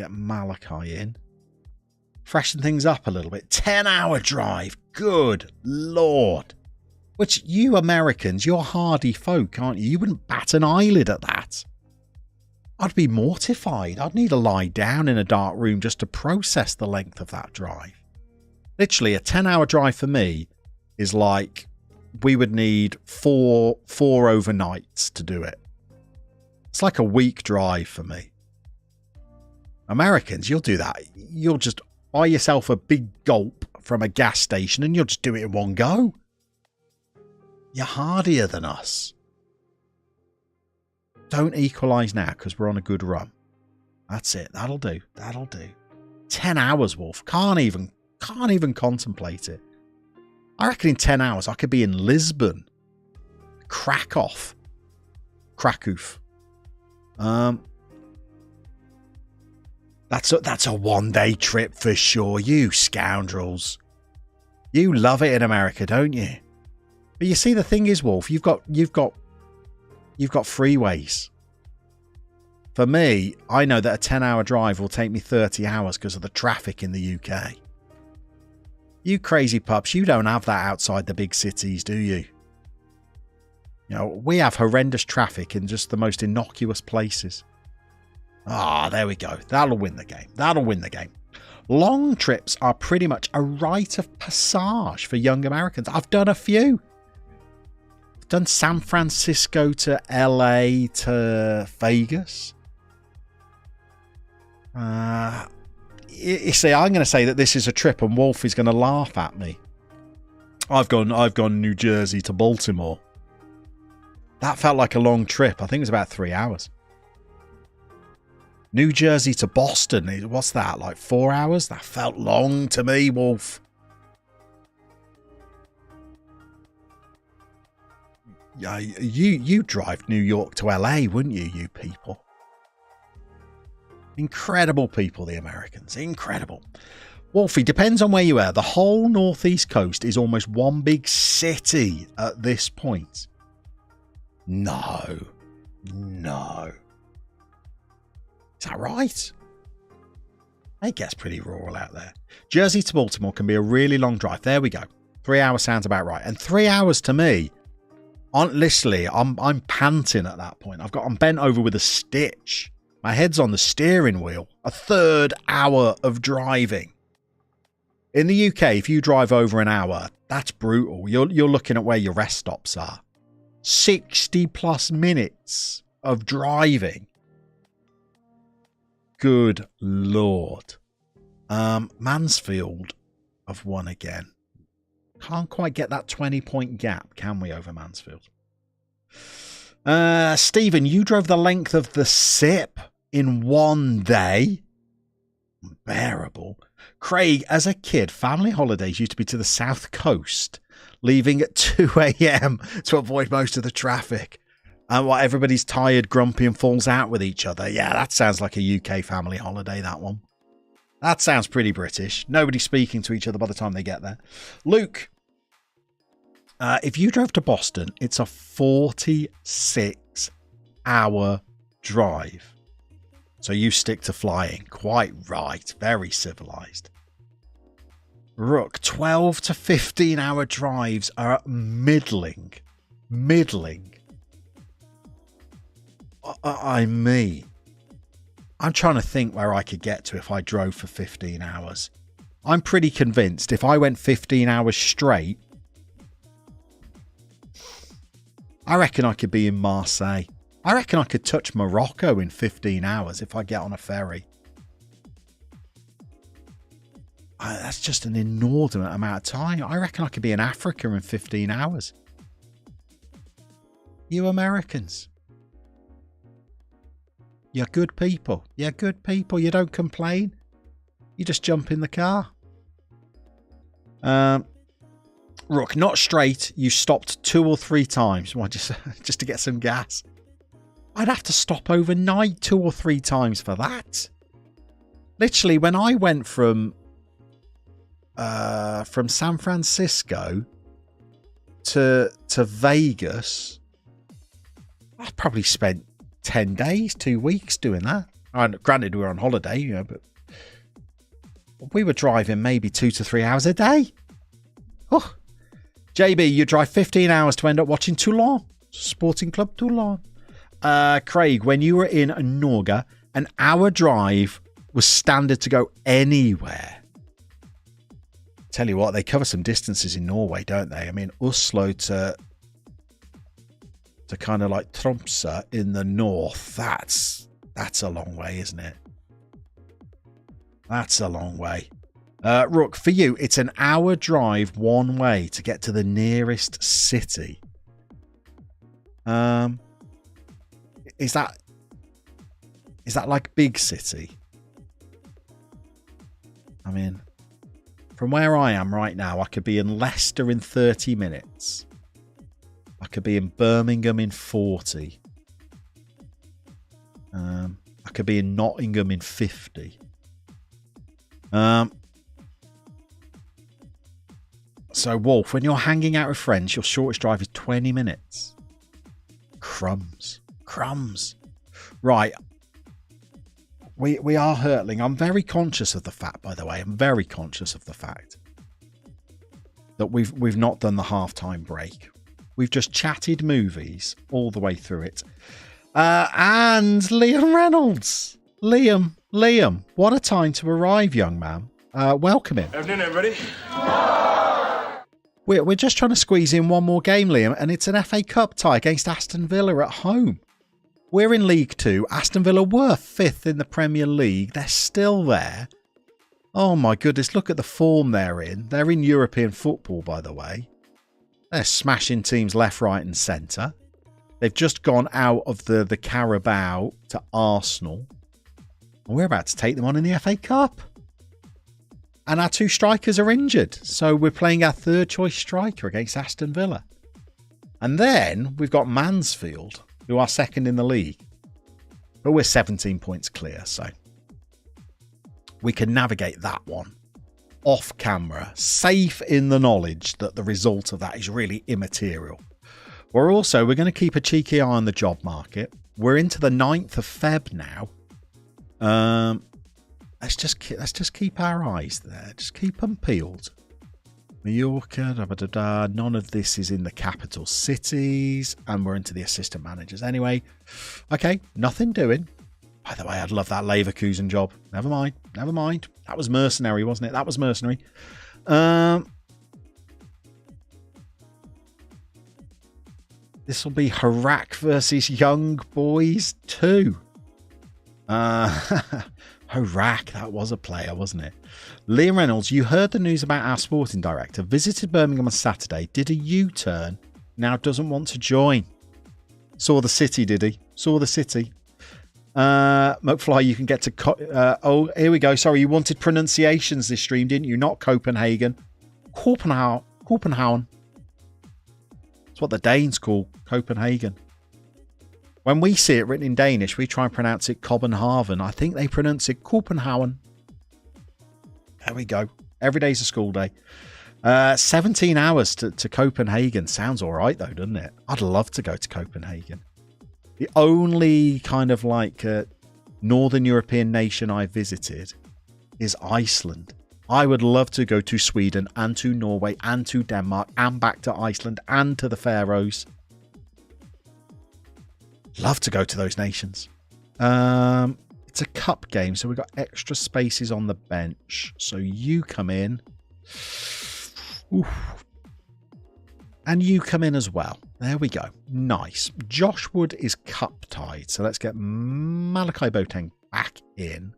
Malachi in. Freshen things up a little bit. 10-hour drive. Good Lord. Which you Americans, you're hardy folk, aren't you? You wouldn't bat an eyelid at that. I'd be mortified. I'd need to lie down in a dark room just to process the length of that drive. Literally, a 10-hour drive for me is like we would need four overnights to do it. It's like a week drive for me. Americans, you'll do that. You'll just buy yourself a big gulp from a gas station and you'll just do it in one go. You're hardier than us. Don't equalise now because we're on a good run. That's it. That'll do. That'll do. 10 hours, Wolf. Can't even contemplate it. I reckon in 10 hours I could be in Lisbon. Krakow. That's a one-day trip for sure, you scoundrels. You love it in America, don't you? But you see, the thing is, Wolf, you've got freeways. For me, I know that a 10-hour drive will take me 30 hours because of the traffic in the UK. You crazy pups, you don't have that outside the big cities, do you? You know, we have horrendous traffic in just the most innocuous places. Ah, there we go. That'll win the game. That'll win the game. Long trips are pretty much a rite of passage for young Americans. I've done a few. I've done San Francisco to LA to Vegas. You see, I'm going to say that this is a trip and Wolf is going to laugh at me. I've gone New Jersey to Baltimore. That felt like a long trip. I think it was about 3 hours. New Jersey to Boston, what's that, like 4 hours? That felt long to me, Wolf. Yeah, you drive New York to LA, wouldn't you, you people? Incredible people, the Americans. Incredible. Wolfie, depends on where you are. The whole northeast coast is almost one big city at this point. No. Is that right? It gets pretty rural out there. Jersey to Baltimore can be a really long drive. There we go. 3 hours sounds about right. And 3 hours to me, literally, I'm panting at that point. I'm bent over with a stitch. My head's on the steering wheel. A third hour of driving. In the UK, if you drive over an hour, that's brutal. You're looking at where your rest stops are. 60 plus minutes of driving. Good Lord. Mansfield have won again. Can't quite get that 20-point gap, can we, over Mansfield? Stephen, you drove the length of the SIP in one day. Unbearable. Craig, as a kid, family holidays used to be to the south coast, leaving at 2 a.m. to avoid most of the traffic. And what, everybody's tired, grumpy, and falls out with each other. Yeah, that sounds like a UK family holiday, that one. That sounds pretty British. Nobody speaking to each other by the time they get there. Luke, if you drove to Boston, it's a 46-hour drive. So you stick to flying. Quite right. Very civilized. Rook, 12 to 15-hour drives are middling. I'm trying to think where I could get to if I drove for 15 hours. I'm pretty convinced if I went 15 hours straight, I reckon I could be in Marseille. I reckon I could touch Morocco in 15 hours if I get on a ferry. That's just an inordinate amount of time. I reckon I could be in Africa in 15 hours. You Americans. You're good people. You're good people. You don't complain. You just jump in the car. Rook, not straight. You stopped 2 or 3 times. Why, just to get some gas? I'd have to stop overnight 2 or 3 times for that. Literally, when I went from San Francisco to Vegas, I probably spent 10 days, 2 weeks doing that. Granted, we were on holiday, you know, but we were driving maybe 2 to 3 hours a day. Oh, JB, you drive 15 hours to end up watching Toulon, Sporting Club Toulon. Craig, when you were in Norge, an hour drive was standard to go anywhere. Tell you what, they cover some distances in Norway, don't they? I mean, Oslo to kind of like Tromsø in the north. That's a long way, isn't it? That's a long way. Rook, for you, it's an hour drive one way to get to the nearest city. Is that like big city? I mean, from where I am right now, I could be in Leicester in 30 minutes. I could be in Birmingham in 40. I could be in Nottingham in 50. So, Wolf, when you're hanging out with friends, your shortest drive is 20 minutes. Crumbs. Right. We are hurtling. I'm very conscious of the fact, by the way. I'm very conscious of the fact that we've not done the halftime break. We've just chatted movies all the way through it. And Liam Reynolds. Liam, what a time to arrive, young man. Welcome in. Afternoon, everybody. We're just trying to squeeze in one more game, Liam, and it's an FA Cup tie against Aston Villa at home. We're in League 2. Aston Villa were 5th in the Premier League. They're still there. Oh my goodness, look at the form they're in. They're in European football, by the way. They're smashing teams left, right and centre. They've just gone out of the Carabao to Arsenal. And we're about to take them on in the FA Cup. And our 2 strikers are injured. So we're playing our 3rd choice striker against Aston Villa. And then we've got Mansfield, who are 2nd in the league. But we're 17 points clear, so we can navigate that one off camera, safe in the knowledge that the result of that is really immaterial. We're going to keep a cheeky eye on the job market. We're into the 9th of Feb now. Let's just keep our eyes there. Just keep them peeled. Mallorca, none of this is in the capital cities, and we're into the assistant managers anyway. Okay, nothing doing. By the way, I'd love that Leverkusen job. Never mind. That was mercenary, wasn't it? That was mercenary. This will be Harak versus Young Boys 2. Harak, that was a player, wasn't it? Liam Reynolds, you heard the news about our sporting director. Visited Birmingham on Saturday. Did a U-turn. Now doesn't want to join. Saw the city, did he? Saw the city. McFly, you can get to... oh, here we go. Sorry, you wanted pronunciations this stream, didn't you? Not Copenhagen. Copenhagen. That's what the Danes call Copenhagen. When we see it written in Danish, we try and pronounce it Copenhagen. I think they pronounce it Copenhagen. There we go. Every day's a school day. 17 hours to Copenhagen. Sounds all right, though, doesn't it? I'd love to go to Copenhagen. The only kind of like Northern European nation I visited is Iceland. I would love to go to Sweden and to Norway and to Denmark and back to Iceland and to the Faroes. Love to go to those nations. It's a cup game, so we've got extra spaces on the bench. So you come in. Oof. And you come in as well. There we go. Nice. Josh Wood is cup tied. So let's get Malachi Boateng back in.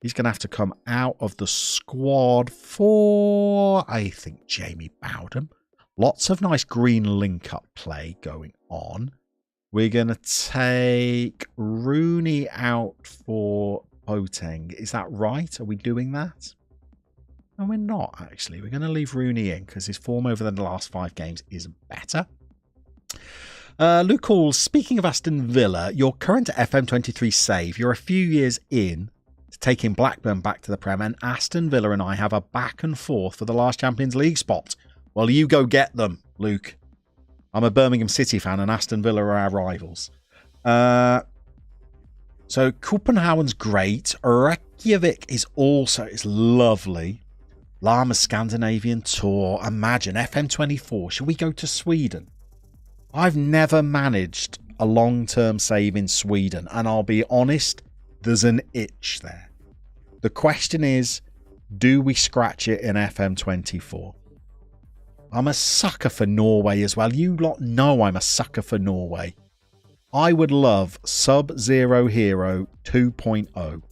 He's going to have to come out of the squad for, I think, Jamie Bowden. Lots of nice green link-up play going on. We're going to take Rooney out for Boateng. Is that right? Are we doing that? No, we're not, actually. We're going to leave Rooney in because his form over the last 5 games is better. Luke Hall, speaking of Aston Villa, your current FM23 save, you're a few years in. taking Blackburn back to the Prem, and Aston Villa and I have a back and forth for the last Champions League spot. Well, you go get them, Luke. I'm a Birmingham City fan, and Aston Villa are our rivals. So Copenhagen's great. Reykjavik is lovely. Llama Scandinavian Tour. Imagine FM24. Should we go to Sweden? I've never managed a long-term save in Sweden, and I'll be honest, there's an itch there. The question is, do we scratch it in FM24? I'm a sucker for Norway as well. You lot know I'm a sucker for Norway. I would love Sub-Zero Hero 2.0.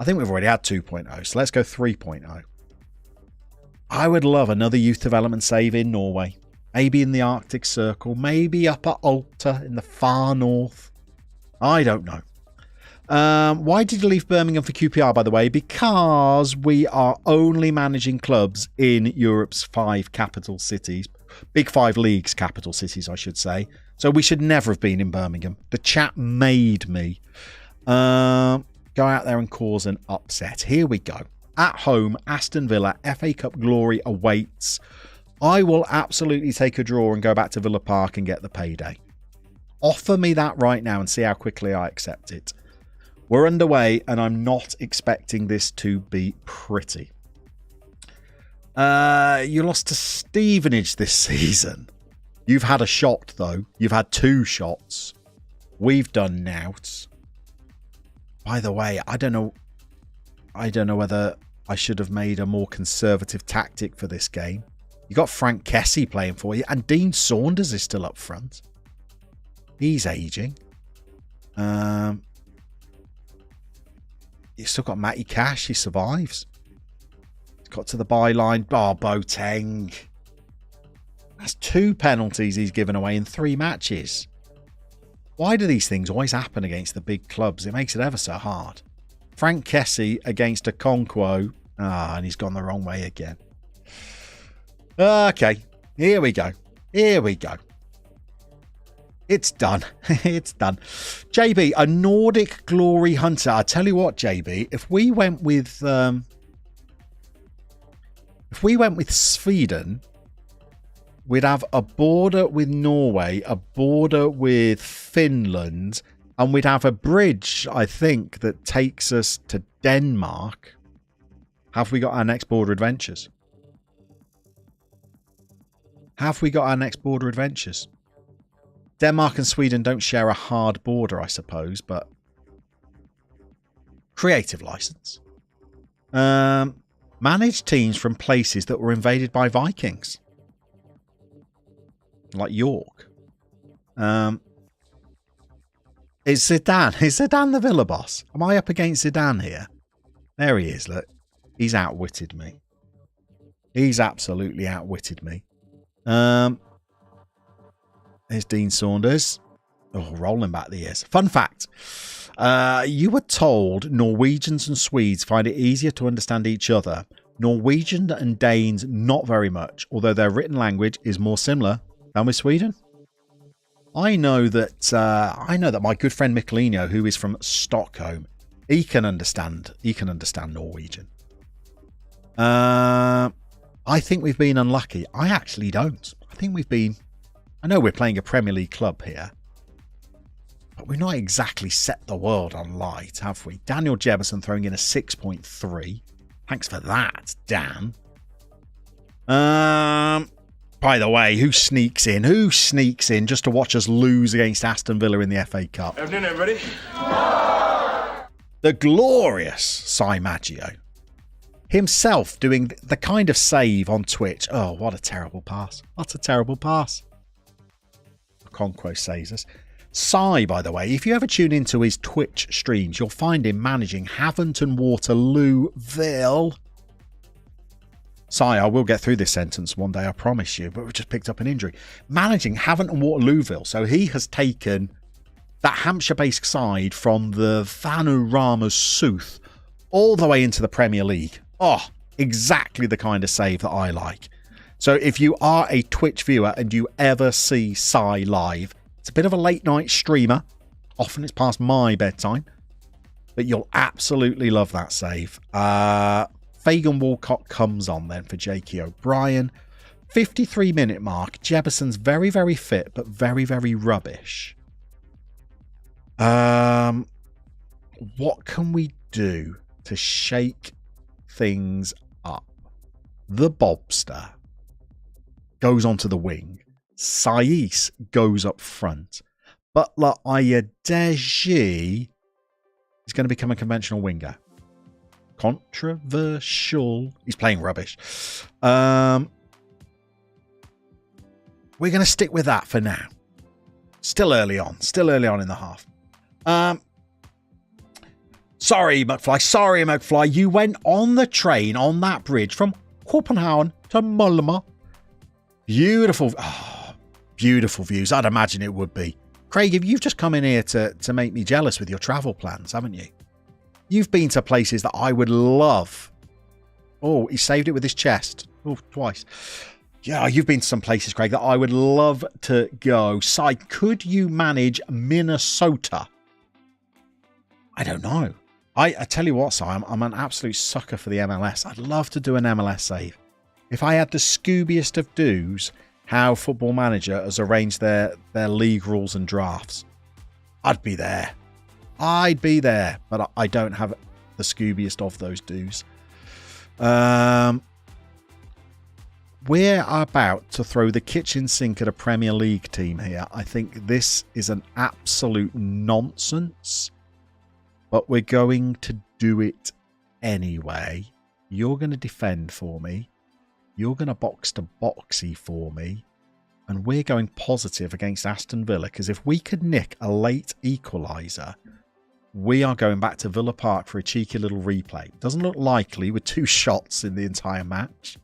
I think we've already had 2.0, so let's go 3.0. I would love another youth development save in Norway. Maybe in the Arctic Circle, maybe up at Alta in the far north. I don't know. Why did you leave Birmingham for QPR, by the way? Because we are only managing clubs in Europe's 5 capital cities. Big 5 leagues, capital cities, I should say. So we should never have been in Birmingham. The chat made me go out there and cause an upset. Here we go. At home, Aston Villa, FA Cup glory awaits. I will absolutely take a draw and go back to Villa Park and get the payday. Offer me that right now and see how quickly I accept it. We're underway, and I'm not expecting this to be pretty. You lost to Stevenage this season. You've had a shot, though. You've had 2 shots. We've done noughts. By the way, I don't know whether I should have made a more conservative tactic for this game. You got Frank Kessie playing for you, and Dean Saunders is still up front. He's aging. You still got Matty Cash. He survives. He's got to the byline. Oh, Boateng. That's 2 penalties he's given away in 3 matches. Why do these things always happen against the big clubs? It makes it ever so hard. Frank Kessie against Okonkwo. And he's gone the wrong way again. Okay, here we go. Here we go. It's done. It's done. JB, a Nordic glory hunter. I tell you what, JB, if we went with Sweden, we'd have a border with Norway, a border with Finland, and we'd have a bridge, I think, that takes us to Denmark. Have we got our next border adventures? Have we got our next border adventures? Denmark and Sweden don't share a hard border, I suppose, but creative license. Manage teams from places that were invaded by Vikings. Like York. Is Zidane the Villa boss? Am I up against Zidane here? There he is, look. He's outwitted me. He's absolutely outwitted me. There's Dean Saunders. Oh, rolling back the ears. Fun fact. You were told Norwegians and Swedes find it easier to understand each other. Norwegian and Danes, not very much, although their written language is more similar than with Sweden. I know that my good friend Michelino, who is from Stockholm, he can understand Norwegian. I think we've been unlucky. I actually don't. I know we're playing a Premier League club here, but we've not exactly set the world on light, have we? Daniel Jefferson throwing in a 6.3. Thanks for that, Dan. By the way, who sneaks in? Who sneaks in just to watch us lose against Aston Villa in the FA Cup? Afternoon, everybody. The glorious Cy Maggio. Himself doing the kind of save on Twitch. Oh, what a terrible pass. What a terrible pass. Okonkwo saves us. Cy, by the way, if you ever tune into his Twitch streams, you'll find him managing Havant and Waterlooville. Cy, I will get through this sentence one day, I promise you, but we've just picked up an injury. Managing Havant and Waterlooville. So he has taken that Hampshire-based side from the Vanarama Sooth all the way into the Premier League. Oh, exactly the kind of save that I like. So if you are a Twitch viewer and you ever see Cy live, it's a bit of a late night streamer. Often it's past my bedtime. But you'll absolutely love that save. Fagan Walcott comes on then for Jakey O'Brien. 53-minute mark. Jebuson's very, very fit, but very, very rubbish. What can we do to shake things up? The Bobster goes onto the wing. Saiz goes up front. Butler Ayedeji is going to become a conventional winger. Controversial. He's playing rubbish. We're going to stick with that for now. Still early on in the half. Sorry, McFly. You went on the train on that bridge from Copenhagen to Llama. Beautiful views. I'd imagine it would be. Craig, you've just come in here to make me jealous with your travel plans, haven't you? You've been to places that I would love. Oh, he saved it with his chest. Oh, twice. Yeah, you've been to some places, Craig, that I would love to go. Si, could you manage Minnesota? I don't know. I tell you what, Si, I'm an absolute sucker for the MLS. I'd love to do an MLS save. If I had the Scoobiest of do's, how Football Manager has arranged their league rules and drafts, I'd be there. But I don't have the Scoobiest of those do's. We're about to throw the kitchen sink at a Premier League team here. I think this is an absolute nonsense, but we're going to do it anyway. You're going to defend for me. You're going to box to boxy for me. And we're going positive against Aston Villa, because if we could nick a late equaliser, we are going back to Villa Park for a cheeky little replay. Doesn't look likely with 2 shots in the entire match.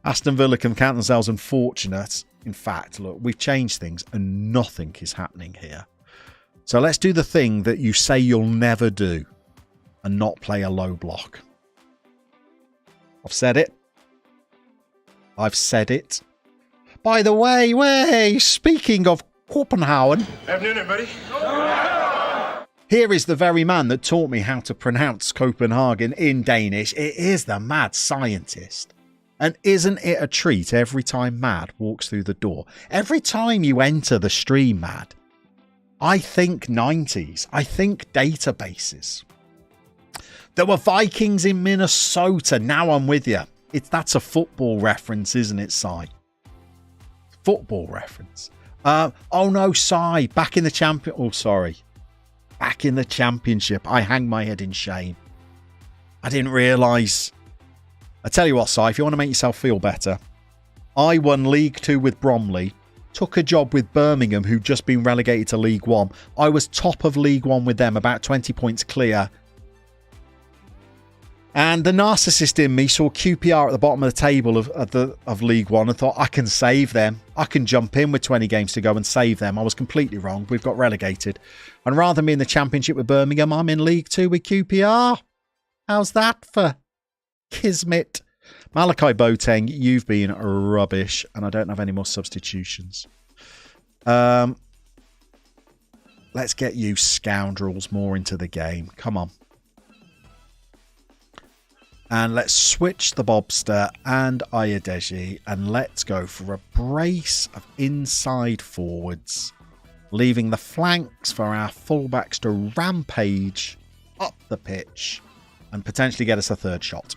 Aston Villa can count themselves unfortunate. In fact, look, we've changed things and nothing is happening here. So let's do the thing that you say you'll never do and not play a low block. I've said it. By the way, speaking of Copenhagen. Afternoon, everybody. Here is the very man that taught me how to pronounce Copenhagen in Danish. It is the mad scientist. And isn't it a treat every time Mad walks through the door? Every time you enter the stream, Mad, I think 90s. I think databases. There were Vikings in Minnesota. Now I'm with you. That's a football reference, isn't it, Si? Football reference. Oh no, Si. Back in the champion. Oh, sorry. Back in the championship. I hang my head in shame. I didn't realise. I tell you what, Si, if you want to make yourself feel better, I won League 2 with Bromley, took a job with Birmingham, who'd just been relegated to League 1. I was top of League 1 with them, about 20 points clear. And the narcissist in me saw QPR at the bottom of the table of League 1 and thought, I can save them. I can jump in with 20 games to go and save them. I was completely wrong. We've got relegated. And rather than be in the Championship with Birmingham, I'm in League 2 with QPR. How's that for kismet? Malachi Boateng, you've been rubbish, and I don't have any more substitutions. Let's get you scoundrels more into the game. Come on. And let's switch the Bobster and Ayedeji, and let's go for a brace of inside forwards, leaving the flanks for our fullbacks to rampage up the pitch and potentially get us a third shot.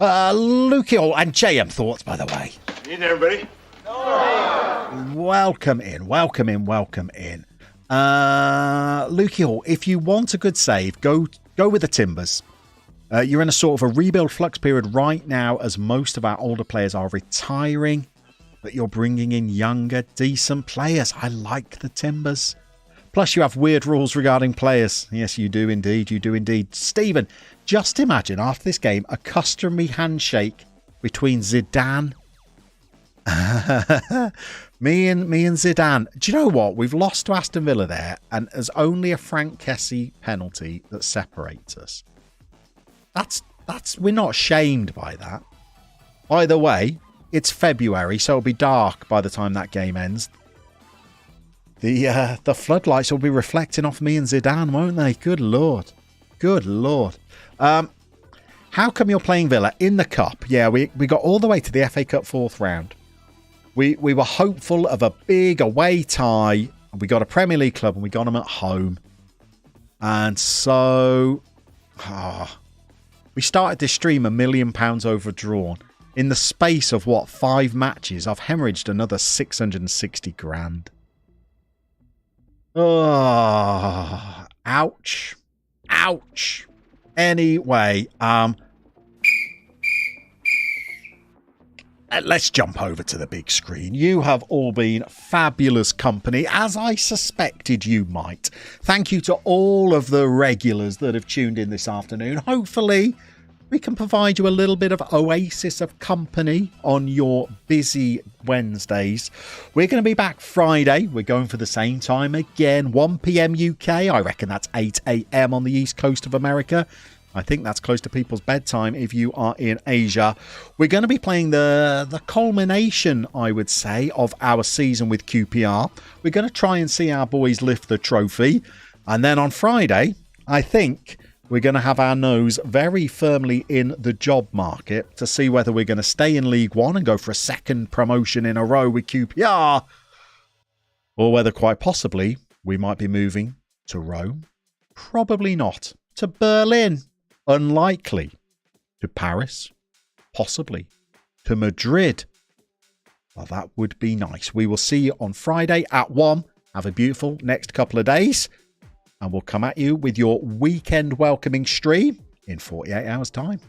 Lukey and JM thoughts, by the way. Evening, everybody. Welcome in. Lukey Hall, if you want a good save, go with the Timbers. You're in a sort of a rebuild flux period right now, as most of our older players are retiring, but you're bringing in younger, decent players. I like the Timbers. Plus, you have weird rules regarding players. Yes, you do indeed. Stephen, just imagine after this game a customary handshake between Zidane. me and Zidane. Do you know what? We've lost to Aston Villa there, and there's only a Frank Kessie penalty that separates us. That's we're not shamed by that. By the way, it's February, so it'll be dark by the time that game ends. The floodlights will be reflecting off me and Zidane, won't they? Good Lord. Good Lord. How come you're playing Villa in the Cup? Yeah, we got all the way to the FA Cup 4th round. We were hopeful of a big away tie. We got a Premier League club and we got them at home. And so we started this stream £1 million overdrawn. In the space of, 5 matches, I've hemorrhaged another 660 grand. Oh, ouch. Ouch. Anyway, let's jump over to the big screen. You have all been fabulous company, as I suspected you might. Thank you to all of the regulars that have tuned in this afternoon. Hopefully, we can provide you a little bit of oasis of company on your busy Wednesdays. We're going to be back Friday. We're going for the same time again, 1 p.m. UK. I reckon that's 8 a.m. on the East Coast of America. I think that's close to people's bedtime if you are in Asia. We're going to be playing the culmination, I would say, of our season with QPR. We're going to try and see our boys lift the trophy. And then on Friday, I think we're going to have our nose very firmly in the job market to see whether we're going to stay in League One and go for a second promotion in a row with QPR, or whether quite possibly we might be moving to Rome. Probably not. To Berlin. Unlikely. To Paris. Possibly. To Madrid. Well, that would be nice. We will see you on Friday at 1. Have a beautiful next couple of days. And we'll come at you with your weekend welcoming stream in 48 hours' time.